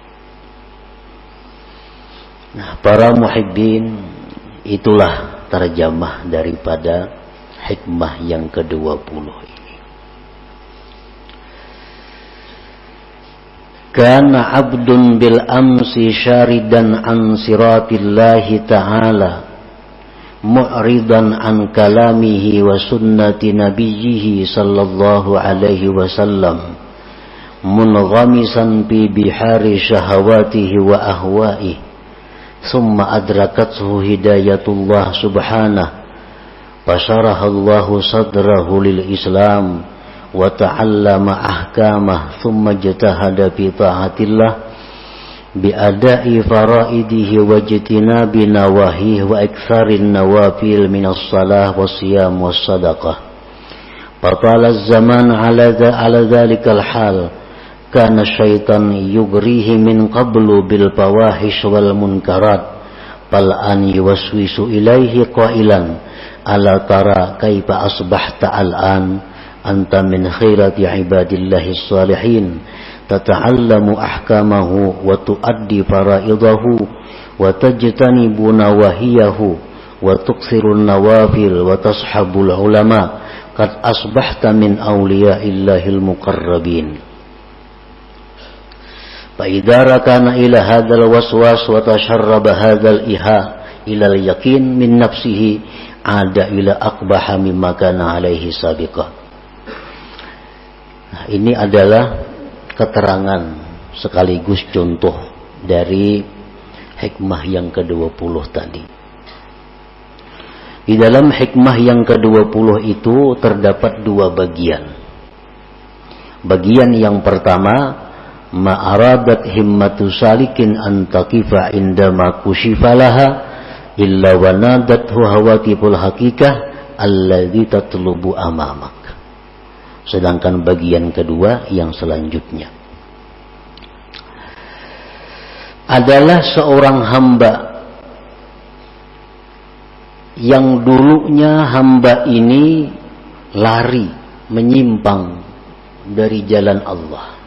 Nah, para muhibbin, itulah terjemah daripada hikmah yang ke-20 ini. Kana abdun bil amsi syaridan an siratillahi ta'ala mu'ridan an kalamihi wa sunnati nabiyyihi sallallahu alaihi wasallam munghamisan bi bihari syahawatihi wa ahwa'ihi thumma adrakathu hidayatullah subhanahu fasyarahallahu sadrahu lil islam wa ta'allama ahkamah thumma jatahada fi ta'atillah bi ada'i faraidihi wa jitinabi nawahihi wa iktsarin nawafil minas salah was siyam was sadaqah. Fatala az-zaman ala dhalikal hal kana syaitan yugrihi min qablu bil fawahish wal munkarat fal an yuwaswisu ilaihi qailan ala tara kaifa asbahta al-an anta min khairati ibadillahi salihin tata'allamu ahkamahu wa tuaddi faraidahu wa tajtanibu nawahiyahu wa tuksirun nawafil wa tashabul ulama qad asbahta min awliya'illahil muqarrabin. Fa idza rakana ila hadzal waswas wa tasharraba hadzal iha ila al yaqin min nafsihi ada ila aqbaha mimma kana alaihi sabiqah. Nah, ini adalah keterangan sekaligus contoh dari hikmah yang ke-20 tadi. Di dalam hikmah yang ke-20 itu terdapat dua bagian. Bagian yang pertama, ma'aradat himmatu salikin an taqifa indama kushifa laha illa wa nadathu hawatibul haqiqah alladhi tatlubu amamak. Sedangkan bagian kedua yang selanjutnya adalah seorang hamba yang dulunya hamba ini lari, menyimpang dari jalan Allah,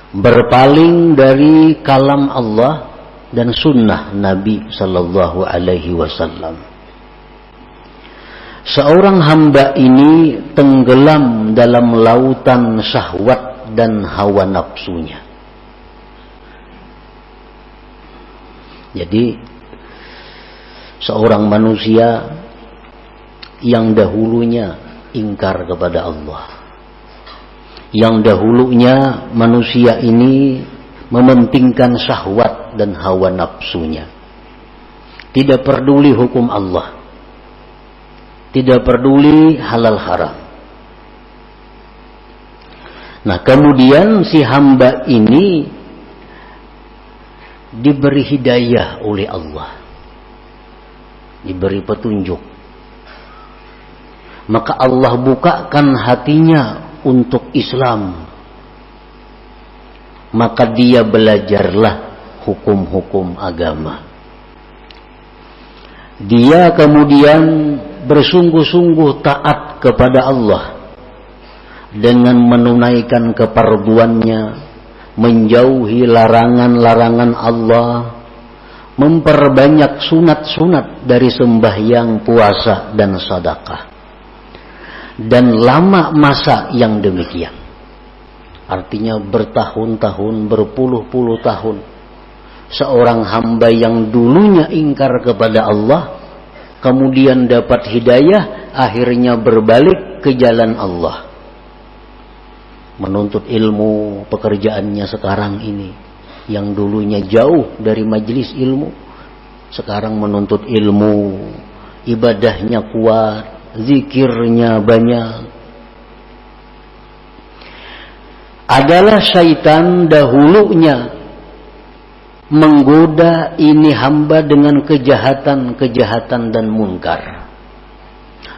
berpaling dari kalam Allah dan sunnah Nabi sallallahu alaihi wasallam. Seorang hamba ini tenggelam dalam lautan syahwat dan hawa nafsunya. Jadi seorang manusia yang dahulunya ingkar kepada Allah, yang dahulunya manusia ini mementingkan syahwat dan hawa nafsunya, tidak peduli hukum Allah, tidak peduli halal haram. Nah, kemudian si hamba ini diberi hidayah oleh Allah, diberi petunjuk, maka Allah bukakan hatinya untuk Islam, maka dia belajarlah hukum-hukum agama. Dia kemudian bersungguh-sungguh taat kepada Allah dengan menunaikan keperduannya, menjauhi larangan-larangan Allah, memperbanyak sunat-sunat dari sembahyang, puasa, dan sedekah. Dan lama masa yang demikian, artinya bertahun-tahun, berpuluh-puluh tahun, seorang hamba yang dulunya ingkar kepada Allah kemudian dapat hidayah, akhirnya berbalik ke jalan Allah, menuntut ilmu. Pekerjaannya sekarang ini, yang dulunya jauh dari majelis ilmu, sekarang menuntut ilmu, ibadahnya kuat, zikirnya banyak. Adalah syaitan dahulunya menggoda ini hamba dengan kejahatan-kejahatan dan munkar.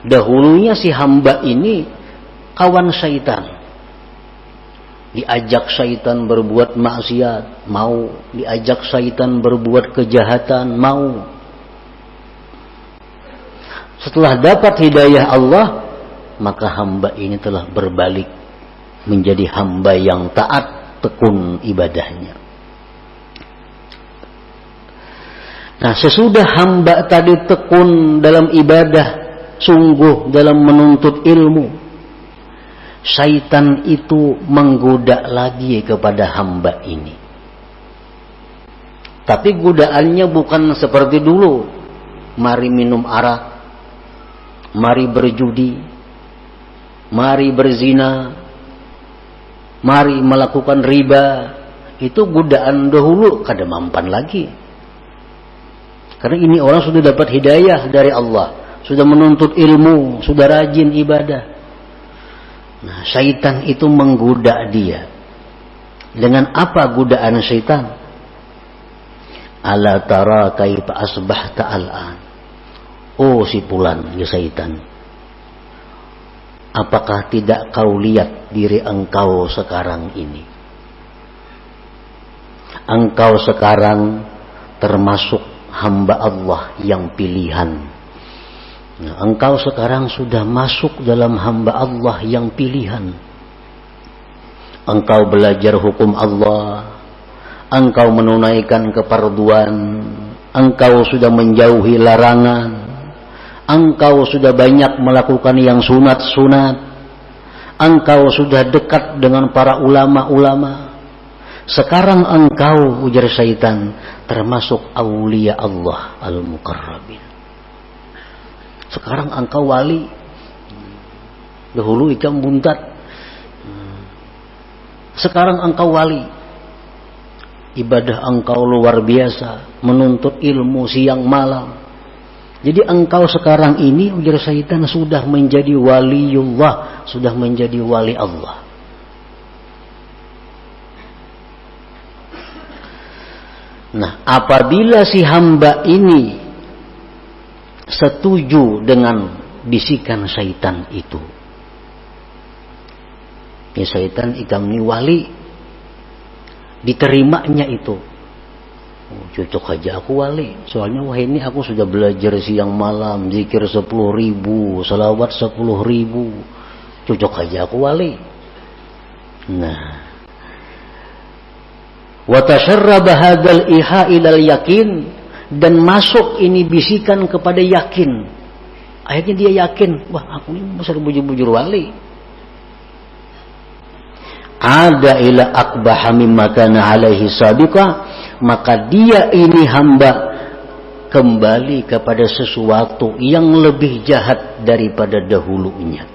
Dahulunya si hamba ini kawan syaitan, diajak syaitan berbuat maksiat, mau. Diajak syaitan berbuat kejahatan, mau. Setelah dapat hidayah Allah, maka hamba ini telah berbalik menjadi hamba yang taat, tekun ibadahnya. Nah, sesudah hamba tadi tekun dalam ibadah, sungguh dalam menuntut ilmu, syaitan itu menggoda lagi kepada hamba ini. Tapi godaannya bukan seperti dulu, mari minum arak, mari berjudi, mari berzina, mari melakukan riba. Itu godaan dahulu, kada mampan lagi. Karena ini orang sudah dapat hidayah dari Allah, sudah menuntut ilmu, sudah rajin ibadah. Nah, syaitan itu menggoda dia. Dengan apa godaan syaitan? Ala tara kaifa asbahta al'an. Oh si fulan, ya syaitan, apakah tidak kau lihat diri engkau sekarang ini? Engkau sekarang termasuk hamba Allah yang pilihan. Nah, engkau sekarang sudah masuk dalam hamba Allah yang pilihan. Engkau belajar hukum Allah, engkau menunaikan keperduan, engkau sudah menjauhi larangan, engkau sudah banyak melakukan yang sunat-sunat, engkau sudah dekat dengan para ulama-ulama. Sekarang engkau, ujar syaitan, termasuk aulia Allah al-muqarrabin. Sekarang engkau wali. Dahulu ikan buntat. Sekarang engkau wali. Ibadah engkau luar biasa, menuntut ilmu siang malam. Jadi engkau sekarang ini, ujar syaitan, sudah menjadi waliullah, sudah menjadi wali Allah. Nah, apabila si hamba ini setuju dengan bisikan syaitan itu, ya syaitan ikam ni wali, diterimanya itu, oh, cocok aja aku wali, soalnya wah ini aku sudah belajar siang malam, zikir 10.000, salawat 10.000, cocok aja aku wali. Nah, wa tasharraba hadzal iha ilal yakin, dan masuk ini bisikan kepada yakin. Akhirnya dia yakin, wah aku ini besar bujur-bujur wali. Ada ila akbaha mimma kana alaihi sabiqa, maka dia ini hamba kembali kepada sesuatu yang lebih jahat daripada dahulunya.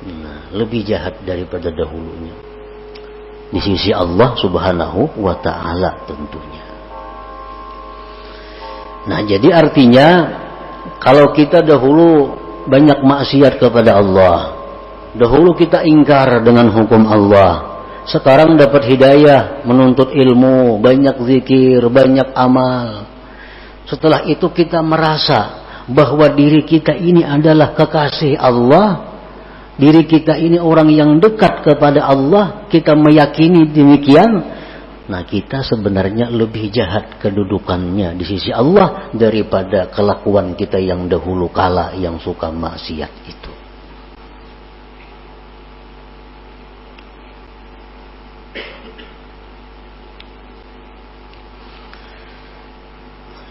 Nah, lebih jahat daripada dahulunya. Di sisi Allah subhanahu wa ta'ala tentunya. Nah, jadi artinya kalau kita dahulu banyak maksiat kepada Allah, dahulu kita ingkar dengan hukum Allah, sekarang dapat hidayah, menuntut ilmu, banyak zikir, banyak amal. Setelah itu kita merasa bahwa diri kita ini adalah kekasih Allah, diri kita ini orang yang dekat kepada Allah, kita meyakini demikian. Nah, kita sebenarnya lebih jahat kedudukannya di sisi Allah daripada kelakuan kita yang dahulu kala yang suka maksiat itu.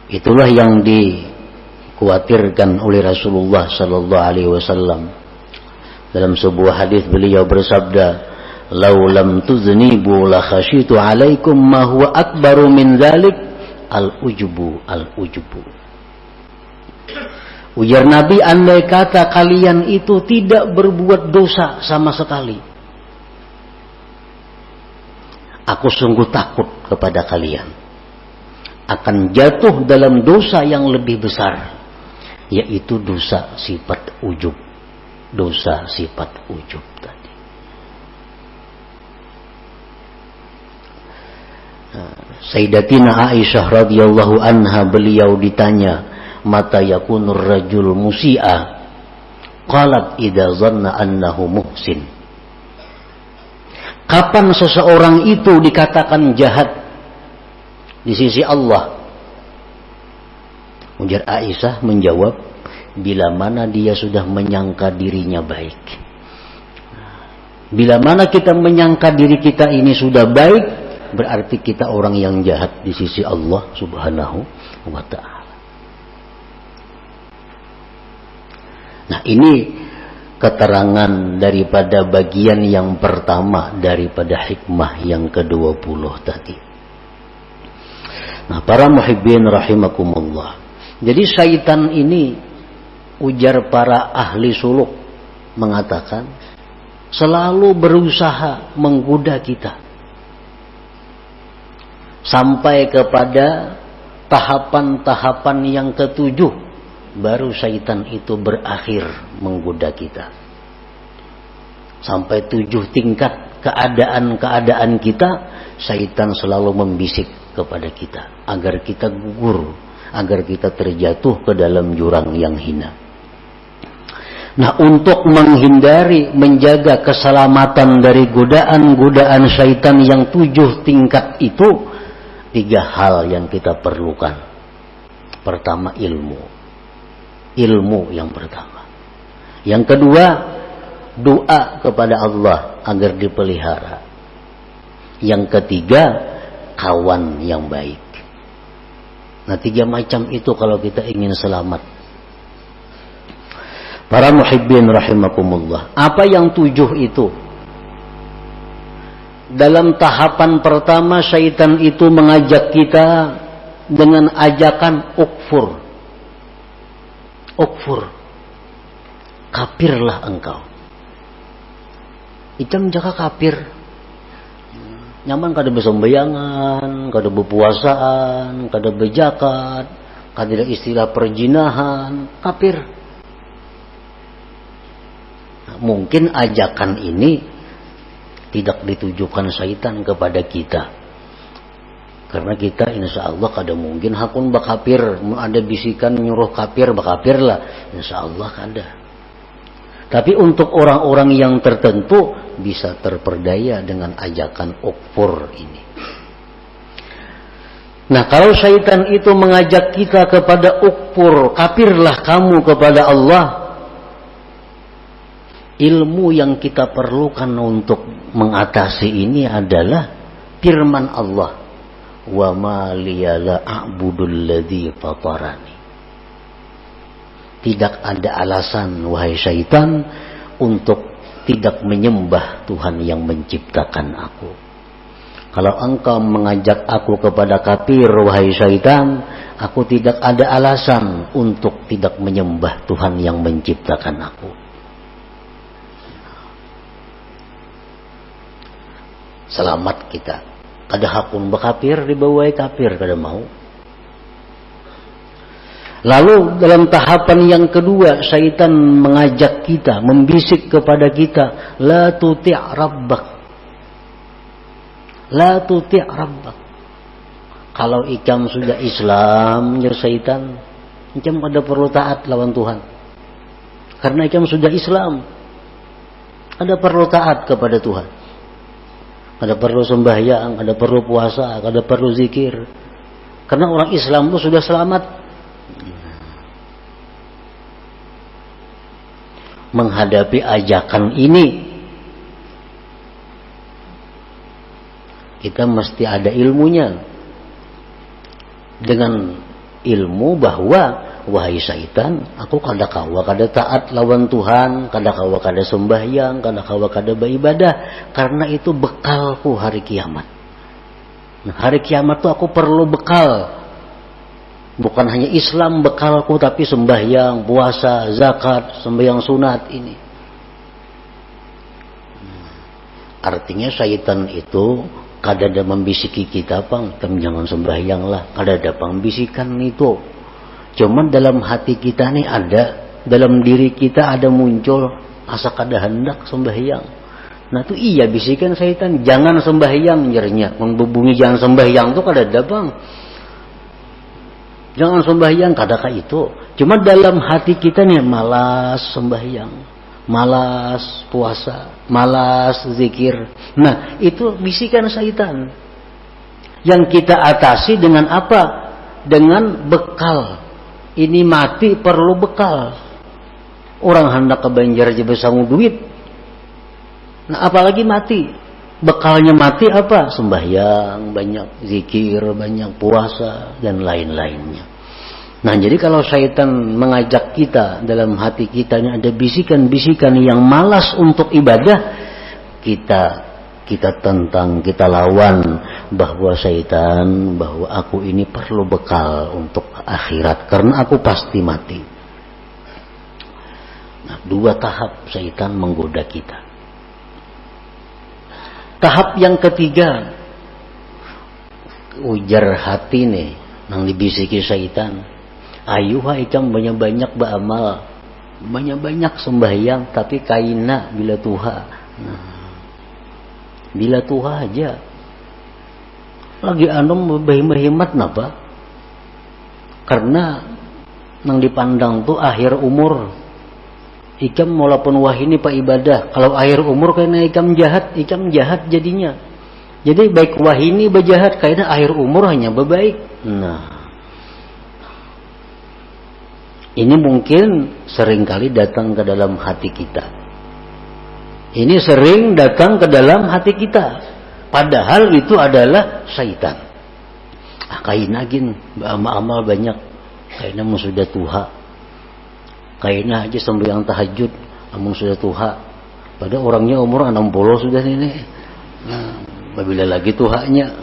Itulah yang dikhawatirkan oleh Rasulullah sallallahu alaihi wasallam. Dalam sebuah hadis beliau bersabda, "Lau lam tuznibu la khasyitu 'alaikum ma huwa akbaru min dzalik al-ujubu al-ujubu." Ujar Nabi, andai kata kalian itu tidak berbuat dosa sama sekali, aku sungguh takut kepada kalian akan jatuh dalam dosa yang lebih besar, yaitu dosa sifat ujub. Dosa sifat ujub tadi. Sayyidatina Aisyah radhiyallahu anha, beliau ditanya, mata yakunur rajul musi'a? Qalat idza zanna annahu muhsin. Kapan seseorang itu dikatakan jahat di sisi Allah? Ujar Aisyah menjawab, bila mana dia sudah menyangka dirinya baik. Bila mana kita menyangka diri kita ini sudah baik, berarti kita orang yang jahat di sisi Allah subhanahu wa ta'ala. Nah, ini keterangan daripada bagian yang pertama daripada hikmah yang ke-20 tadi. Nah, para muhibbin rahimakumullah. Jadi syaitan ini, ujar para ahli suluk, mengatakan selalu berusaha menggoda kita sampai kepada tahapan-tahapan yang ke-7, baru syaitan itu berakhir menggoda kita. Sampai 7 tingkat keadaan-keadaan kita, syaitan selalu membisik kepada kita agar kita gugur, agar kita terjatuh ke dalam jurang yang hina. Nah, untuk menghindari, menjaga keselamatan dari godaan-godaan syaitan yang 7 tingkat itu, 3 hal yang kita perlukan. Pertama, ilmu. Ilmu yang pertama. Yang kedua, doa kepada Allah agar dipelihara. Yang ketiga, kawan yang baik. Nah, 3 macam itu kalau kita ingin selamat. Para muhibbin rahimakumullah. Apa yang 7 itu? Dalam tahapan pertama syaitan itu mengajak kita dengan ajakan ukfur. Ukfur. Kafirlah engkau. Ikam jaka kafir. Nyaman kada besembayangan, kada berpuasaan, kada berzakat, kada istilah perjinahan, kafir. Nah, mungkin ajakan ini tidak ditujukan syaitan kepada kita. Karena kita insya Allah kada mungkin hakun bakafir. Ada bisikan nyuruh kafir, bakafir lah. Insya Allah kada. Tapi untuk orang-orang yang tertentu bisa terperdaya dengan ajakan ukfur ini. Nah, kalau syaitan itu mengajak kita kepada ukfur, kafirlah kamu kepada Allah, ilmu yang kita perlukan untuk mengatasi ini adalah firman Allah, wa ma liya la a'budul ladzi fatarani. Tidak ada alasan wahai syaitan untuk tidak menyembah Tuhan yang menciptakan aku. Kalau engkau mengajak aku kepada kafir wahai syaitan, aku tidak ada alasan untuk tidak menyembah Tuhan yang menciptakan aku. Selamat kita. Kada hakun bekafir dibawai kafir kada mau. Lalu dalam tahapan yang kedua syaitan mengajak kita, membisik kepada kita, la tuti' rabbak. La tuti' rabbak. Kalau ikam sudah Islam, ya syaitan, ikam kada perlu taat lawan Tuhan. Karena ikam sudah Islam, kada perlu taat kepada Tuhan. Kada perlu sembahyang, kada perlu puasa, kada perlu zikir. Karena orang Islam itu sudah selamat. Menghadapi ajakan ini, kita mesti ada ilmunya. Dengan ilmu bahwa wahai syaitan, aku kada kawa kada taat lawan Tuhan, kada kawa kada sembahyang, kada kawa kada beribadah, karena itu bekalku hari kiamat. Nah, hari kiamat tuh aku perlu bekal. Bukan hanya Islam bekalku, tapi sembahyang, puasa, zakat, sembahyang sunat ini. Artinya syaitan itu kada ada membisiki kita, pang, jangan sembahyanglah, kada ada pembisikan itu. Cuman dalam hati kita nih ada, dalam diri kita ada muncul asa kada hendak sembahyang. Nah itu iya bisikan syaitan, jangan sembahyang nyernya, membubungi jangan sembahyang tuh kada ada, bang. Jangan sembahyang, kadakah itu. Cuma dalam hati kita nih malas sembahyang, malas puasa, malas zikir. Nah itu bisikan syaitan. Yang kita atasi dengan apa? Dengan bekal. Ini mati perlu bekal. Orang hendak ke Banjar aja besangu duit. Nah apalagi mati. Bekalnya mati apa? Sembahyang, banyak zikir, banyak puasa, dan lain-lainnya. Nah jadi kalau syaitan mengajak kita, dalam hati kita ini ada bisikan-bisikan yang malas untuk ibadah, kita tentang, kita lawan bahwa syaitan, bahwa aku ini perlu bekal untuk akhirat, karena aku pasti mati. Nah 2 tahap syaitan menggoda kita. Tahap yang ketiga, ujar hati nih, nang dibisiki syaitan. Ayuh ikam banyak-banyak beramal, banyak-banyak sembahyang, tapi kaina bila Tuha. Nah, bila Tuha aja. Lagi anom berhemat napa? Karena nang dipandang tuh akhir umur. Ikam walaupun wah ini pak ibadah, kalau akhir umur kena ikam jahat jadinya. Jadi baik wah ini berjahat, kayaknya akhir umur hanya berbaik. Nah, ini mungkin seringkali datang ke dalam hati kita. Ini sering datang ke dalam hati kita. Padahal itu adalah syaitan. Kayaknya gin, amal banyak. Kayaknya mau sudah Tuha. Kayaknya aja sembahyang tahajud, amun sudah Tuha. Padahal orangnya umur 60 sudah ini. Nah, Apabila lagi tuh haknya.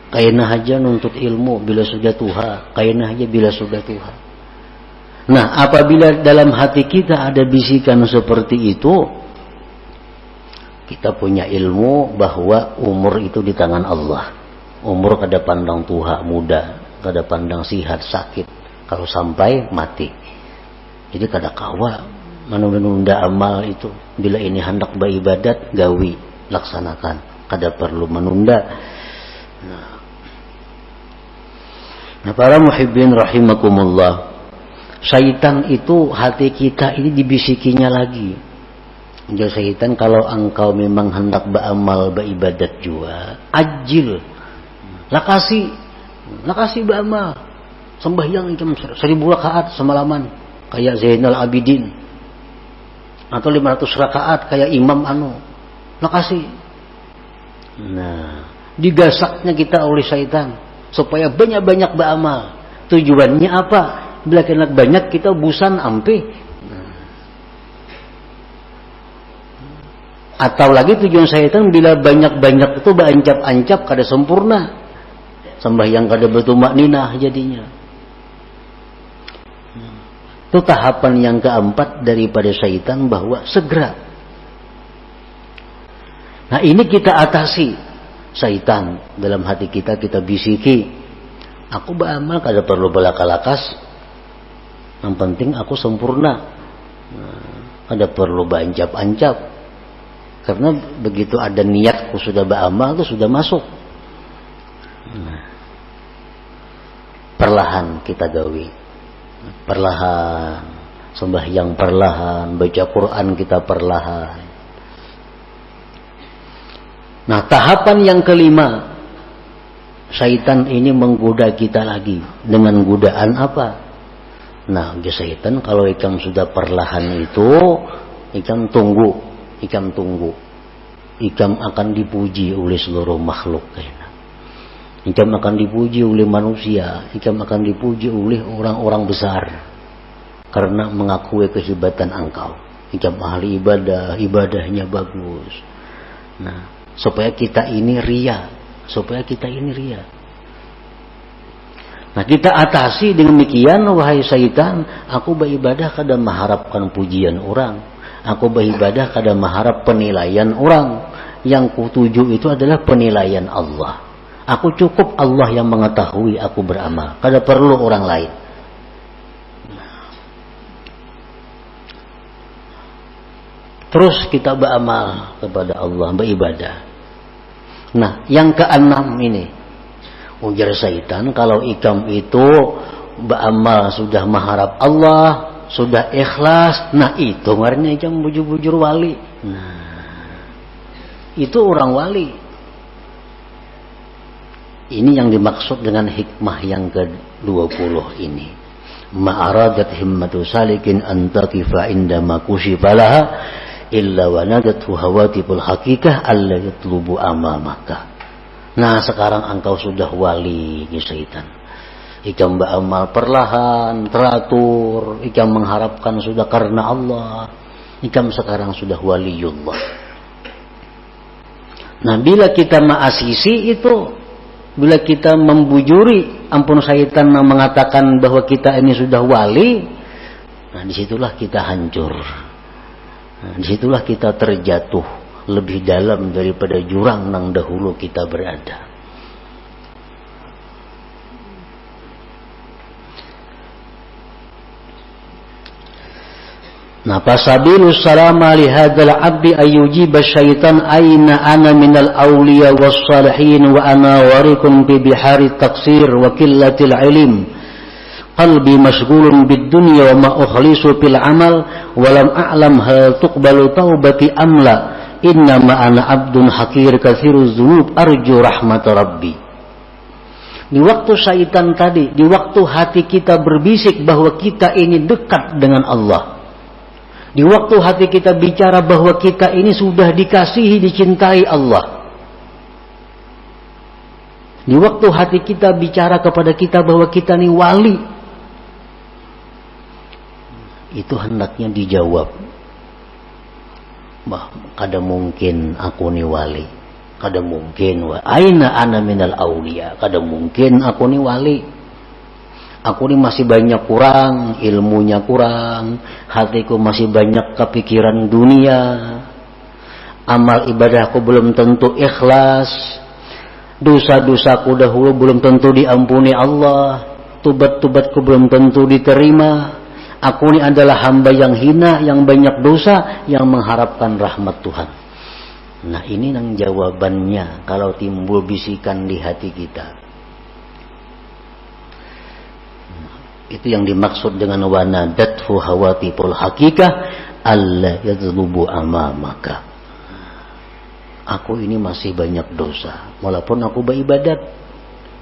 Kaina aja nuntut ilmu bila sudah tuha, kaina aja bila sudah tuha. Nah, apabila dalam hati kita ada bisikan seperti itu, kita punya ilmu bahwa umur itu di tangan Allah. Umur kada pandang tuha, muda, kada pandang sihat, sakit. Kalau sampai mati. Jadi kada kawa menunda amal itu. Bila ini hendak beribadat, gawi, laksanakan. Kada perlu menunda. Nah, para muhibbin rahimakumullah, syaitan itu hati kita ini dibisikinya lagi. Jadi syaitan, kalau engkau memang hendak beramal beribadat juga, ajil, lakasi beramal, sembahyang jam 1000 rakaat semalaman kayak Zainal Abidin, atau 500 rakaat kayak Imam lakasi. Nah, digasaknya kita oleh syaitan supaya banyak-banyak beramal. Tujuannya apa? Bila kena banyak kita busan ampe. Atau lagi tujuan syaitan bila banyak-banyak itu berancap-ancap kada sempurna. Sembahyang kada bertumak ninah jadinya. Itu tahapan yang keempat daripada syaitan, bahwa segera. Nah, ini kita atasi. Syaitan dalam hati kita bisiki, aku beramal kada perlu belaka-lakas, yang penting aku sempurna, kada perlu berancap-ancap, karena begitu ada niatku sudah beramal itu sudah masuk. Perlahan kita gawi, perlahan sembahyang, perlahan baca Quran kita perlahan. Nah, tahapan yang kelima, syaitan ini menggoda kita lagi. Dengan godaan apa? Nah, syaitan kalau ikam sudah perlahan itu, ikam tunggu. Ikam akan dipuji oleh seluruh makhluk. Ikam akan dipuji oleh manusia. Ikam akan dipuji oleh orang-orang besar. Karena mengakui kehebatan engkau. Ikam ahli ibadah, ibadahnya bagus. Nah, supaya kita ini ria. Nah, kita atasi dengan demikian, wahai syaitan, aku beribadah kada mengharapkan pujian orang, aku beribadah kada mengharap penilaian orang. Yang kutuju itu adalah penilaian Allah. Aku cukup Allah yang mengetahui aku beramal, kada perlu orang lain. Terus kita beramal kepada Allah, beribadah. Nah, yang keenam ini, ujar syaitan, kalau ikam itu beramal sudah mengharap Allah, sudah ikhlas, nah itu ngarannya ikam bujur-bujur wali. Nah, itu orang wali. Ini yang dimaksud dengan hikmah yang ke-20 ini. Ma'aradat himmatu salikin antakifa indama kushifalaha illa wa nadathu hawatibul hakikah alla yatlubu amamaka. Nah, sekarang engkau sudah wali ya syaitan. Ikam beramal perlahan, teratur, ikam mengharapkan sudah karena Allah. Ikam sekarang sudah waliullah. Nah, bila kita ma'asisi itu, bila kita membujuri, ampun syaitan mengatakan bahwa kita ini sudah wali, nah disitulah kita hancur. Nah, disitulah kita terjatuh lebih dalam daripada jurang yang dahulu kita berada. Nah, fasabilu salama li hadzal abdi ayyujiba syaitan aina ana minal awliya was salihin wa ana warikun bi bihari taqsir wa qillatil ilm. Qalbi mashghulun bid dunya wa ma ukhlisu fil amal wa lam a'lam hal tuqbalu taubati amla inna ma ana abdun hakir katsiruz dzunub arju rahmat rabbi. Di waktu syaitan tadi, di waktu hati kita berbisik bahwa kita ini dekat dengan Allah, di waktu hati kita bicara bahwa kita ini sudah dikasihi, dicintai Allah, di waktu hati kita bicara kepada kita bahwa kita ini wali, itu hendaknya dijawab kada mungkin aku ni wali, kada mungkin aina ana minal aulia, kada mungkin aku ni wali. Aku ni masih banyak kurang, ilmunya kurang, hatiku masih banyak kepikiran dunia, amal ibadahku belum tentu ikhlas, dosa-dosaku dahulu belum tentu diampuni Allah, tubat-tubatku belum tentu diterima. Aku ni adalah hamba yang hina, yang banyak dosa, yang mengharapkan rahmat Tuhan. Nah, ini yang jawabannya kalau timbul bisikan di hati kita. Itu yang dimaksud dengan wanadathu hawatiful hakikah alla yadhlubu amamaka. Aku ini masih banyak dosa, walaupun aku beribadat,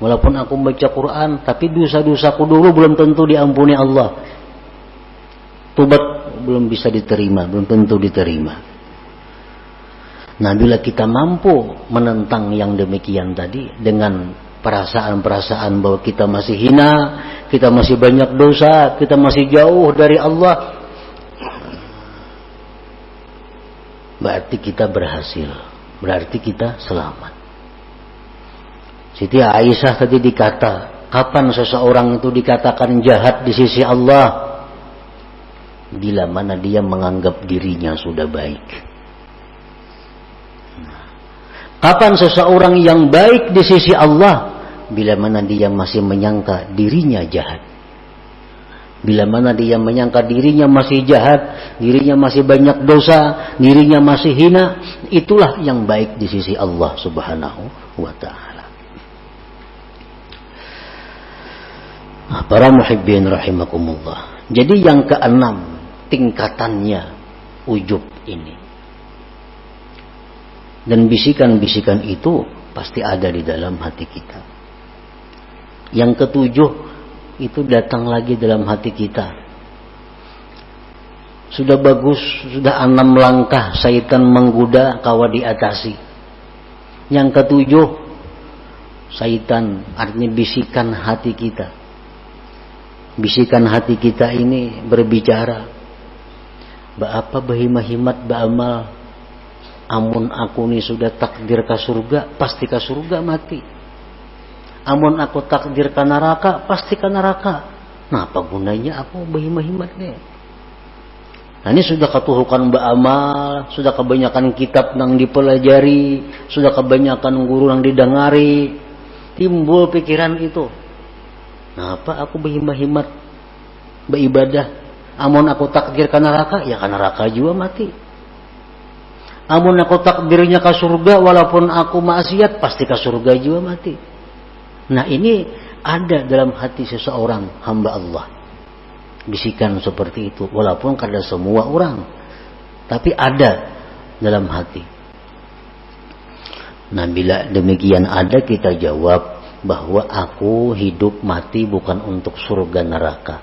walaupun aku baca Quran, tapi dosa-dosaku dulu belum tentu diampuni Allah. Tobat belum bisa diterima, belum tentu diterima. Nah, bila kita mampu menentang yang demikian tadi dengan perasaan-perasaan bahwa kita masih hina, kita masih banyak dosa, kita masih jauh dari Allah, berarti kita berhasil, berarti kita selamat. Siti Aisyah tadi dikata, kapan seseorang itu dikatakan jahat di sisi Allah? Bila mana dia menganggap dirinya sudah baik. Kapan seseorang yang baik di sisi Allah? Bila mana dia masih menyangka dirinya jahat. Bila mana dia menyangka dirinya masih jahat, dirinya masih banyak dosa, dirinya masih hina, itulah yang baik di sisi Allah Subhanahu wa ta'ala. Nah, para muhibbin rahimakumullah. Jadi yang keenam, tingkatannya ujub ini. Dan bisikan-bisikan itu pasti ada di dalam hati kita. Yang ketujuh itu datang lagi dalam hati kita. Sudah bagus, sudah 6 langkah syaitan menggoda kawa diatasi. Yang ketujuh, syaitan artinya bisikan hati kita. Bisikan hati kita ini berbicara, apa bahimahimat ba'amal, amun aku ni sudah takdir ke surga, pasti ke surga mati. Amun aku takdir ke neraka, pasti ke neraka. Nah, apa gunanya aku bahimahimat ni? Nah, ini sudah ketuhukan ba'amal, sudah kebanyakan kitab yang dipelajari, sudah kebanyakan guru yang didengari, timbul pikiran itu. Nah, apa aku bahimahimat beribadah? Amun aku takdir ke neraka, ya ke neraka juga mati. Amun aku takdirnya ke surga, walaupun aku maksiat, pasti ke surga juga mati. Nah, ini ada dalam hati seseorang hamba Allah. Bisikan seperti itu, walaupun kada semua orang, tapi ada dalam hati. Nah, bila demikian ada, kita jawab bahwa aku hidup mati bukan untuk surga neraka.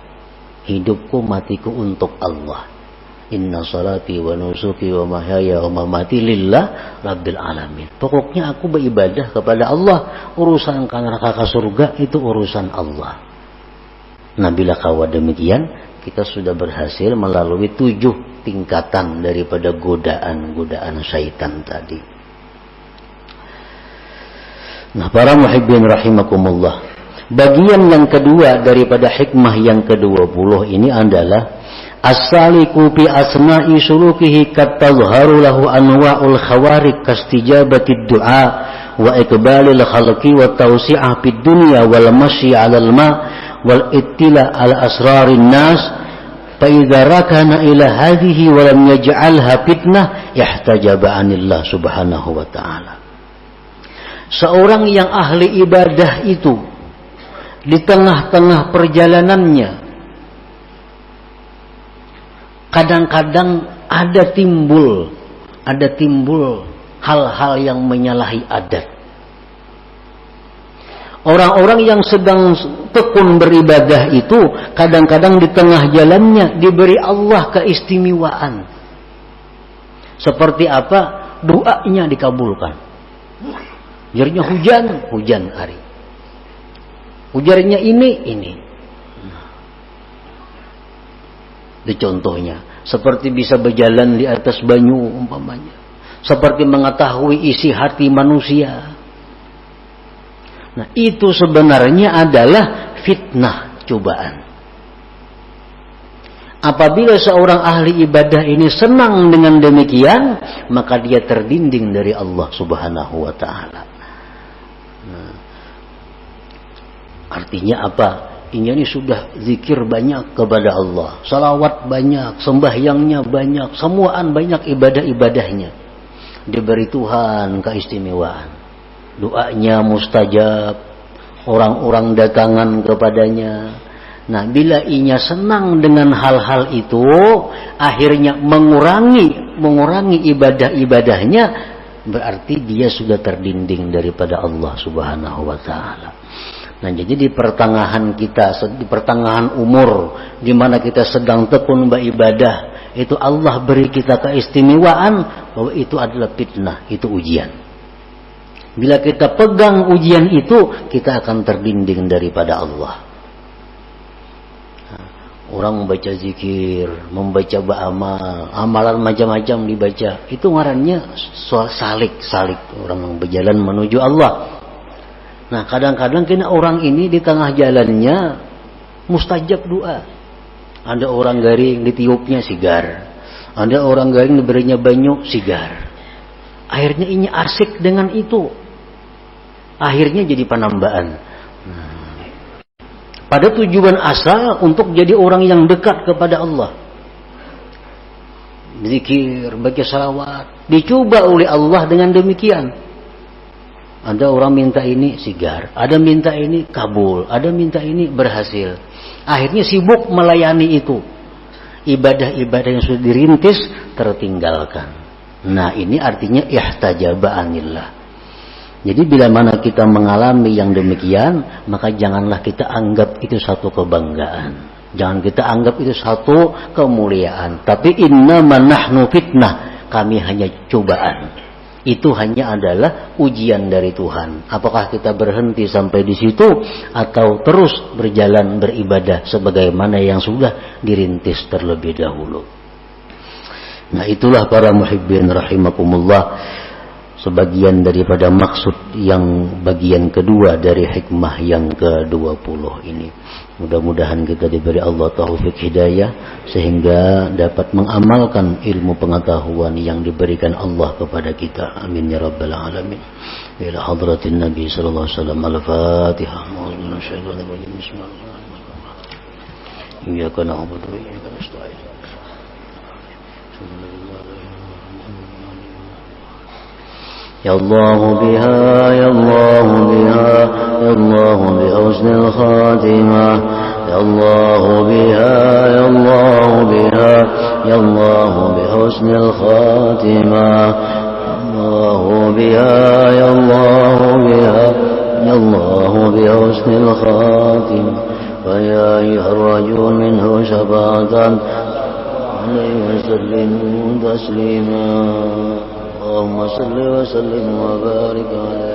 Hidupku matiku untuk Allah. Inna salati wa nusuki wa mahyaya wa mamati lillah rabbil alamin. Pokoknya aku beribadah kepada Allah. Urusan ke neraka ke surga itu urusan Allah. Nah, bila kawa demikian, kita sudah berhasil melalui 7 tingkatan daripada godaan-godaan syaitan tadi. Nah, para muhibbin rahimakumullah, bagian yang kedua daripada hikmah yang ke-20 ini adalah as-saliku fi asna'i sulukihi katazharu lahu anwa'ul khawarik kastijabatid du'a wa iqbalil khalqi wa tawsi'ah fid dunya wal masyi 'alal ma' wal ittila' ala asrarin nas fa idza rakana ila hadhihi wa lam yaj'alha fitnah ihtajaba 'anillah subhanahu wa ta'ala. Seorang yang ahli ibadah itu di tengah-tengah perjalanannya kadang-kadang ada timbul hal-hal yang menyalahi adat. Orang-orang yang sedang tekun beribadah itu kadang-kadang di tengah jalannya diberi Allah keistimewaan. Seperti apa? Doanya dikabulkan. Ujarnya hujan hari. Ujarnya ini. Itu contohnya. seperti bisa berjalan di atas banyu umpamanya, seperti mengetahui isi hati manusia. Nah, itu sebenarnya adalah fitnah, cobaan. Apabila seorang ahli ibadah ini senang dengan demikian, maka dia terdinding dari Allah Subhanahu wa ta'ala. Nah, artinya apa? Ini sudah zikir banyak kepada Allah, salawat banyak, sembahyangnya banyak, semuaan banyak ibadah-ibadahnya. Diberi Tuhan keistimewaan. Doanya mustajab, orang-orang datangan kepadanya. Nah, bila ianya senang dengan hal-hal itu, akhirnya mengurangi ibadah-ibadahnya, berarti dia sudah terdinding daripada Allah Subhanahu wa ta'ala. Nah, jadi di pertengahan umur, di mana kita sedang tekun beribadah, itu Allah beri kita keistimewaan bahwa itu adalah fitnah, itu ujian. Bila kita pegang ujian itu, kita akan terdinding daripada Allah. Orang membaca zikir, membaca ba'amal, amalan macam-macam dibaca. Itu ngarannya salik. Orang berjalan menuju Allah. Nah, kadang-kadang kena orang ini di tengah jalannya mustajab doa. Ada orang garing ditiupnya sigar. Ada orang garing diberinya banyu sigar. Akhirnya ini arsik dengan itu. Akhirnya jadi penambaan. Pada tujuan asal untuk jadi orang yang dekat kepada Allah. Zikir, baca salawat. Dicoba oleh Allah dengan demikian. Ada orang minta ini sigar. Ada minta ini kabul. Ada minta ini berhasil. Akhirnya sibuk melayani itu. Ibadah-ibadah yang sudah dirintis tertinggalkan. Nah, ini artinya ihtajaba anillah. Jadi bila mana kita mengalami yang demikian, maka janganlah kita anggap itu satu kebanggaan. Jangan kita anggap itu satu kemuliaan. Tapi innama nahnu fitnah. Kami hanya cobaan. Itu hanya adalah ujian dari Tuhan. Apakah kita berhenti sampai di situ atau terus berjalan beribadah sebagaimana yang sudah dirintis terlebih dahulu. Nah, itulah para muhibbin rahimakumullah. Sebagian daripada maksud yang bagian kedua dari hikmah yang ke-20 ini. Mudah-mudahan kita diberi Allah taufik hidayah sehingga dapat mengamalkan ilmu pengetahuan yang diberikan Allah kepada kita. Amin ya rabbal alamin. Ila hadratin Nabi sallallahu alaihi wasallam. Al-Fatihah. Bismillahirrahmanirrahim. Iyyaka na'budu wa iyyaka nasta'in. يا الله بها يا الله بها يا الله بحسن الخاتمة يا الله بها يا الله بها يا الله بحسن الخاتمة الله بها يا الله بها يا الله بحسن الخاتمة فيا أيها الرجل منه شفاعة عليه وسلم تسليما اللهم صل وسلم وبارك عليه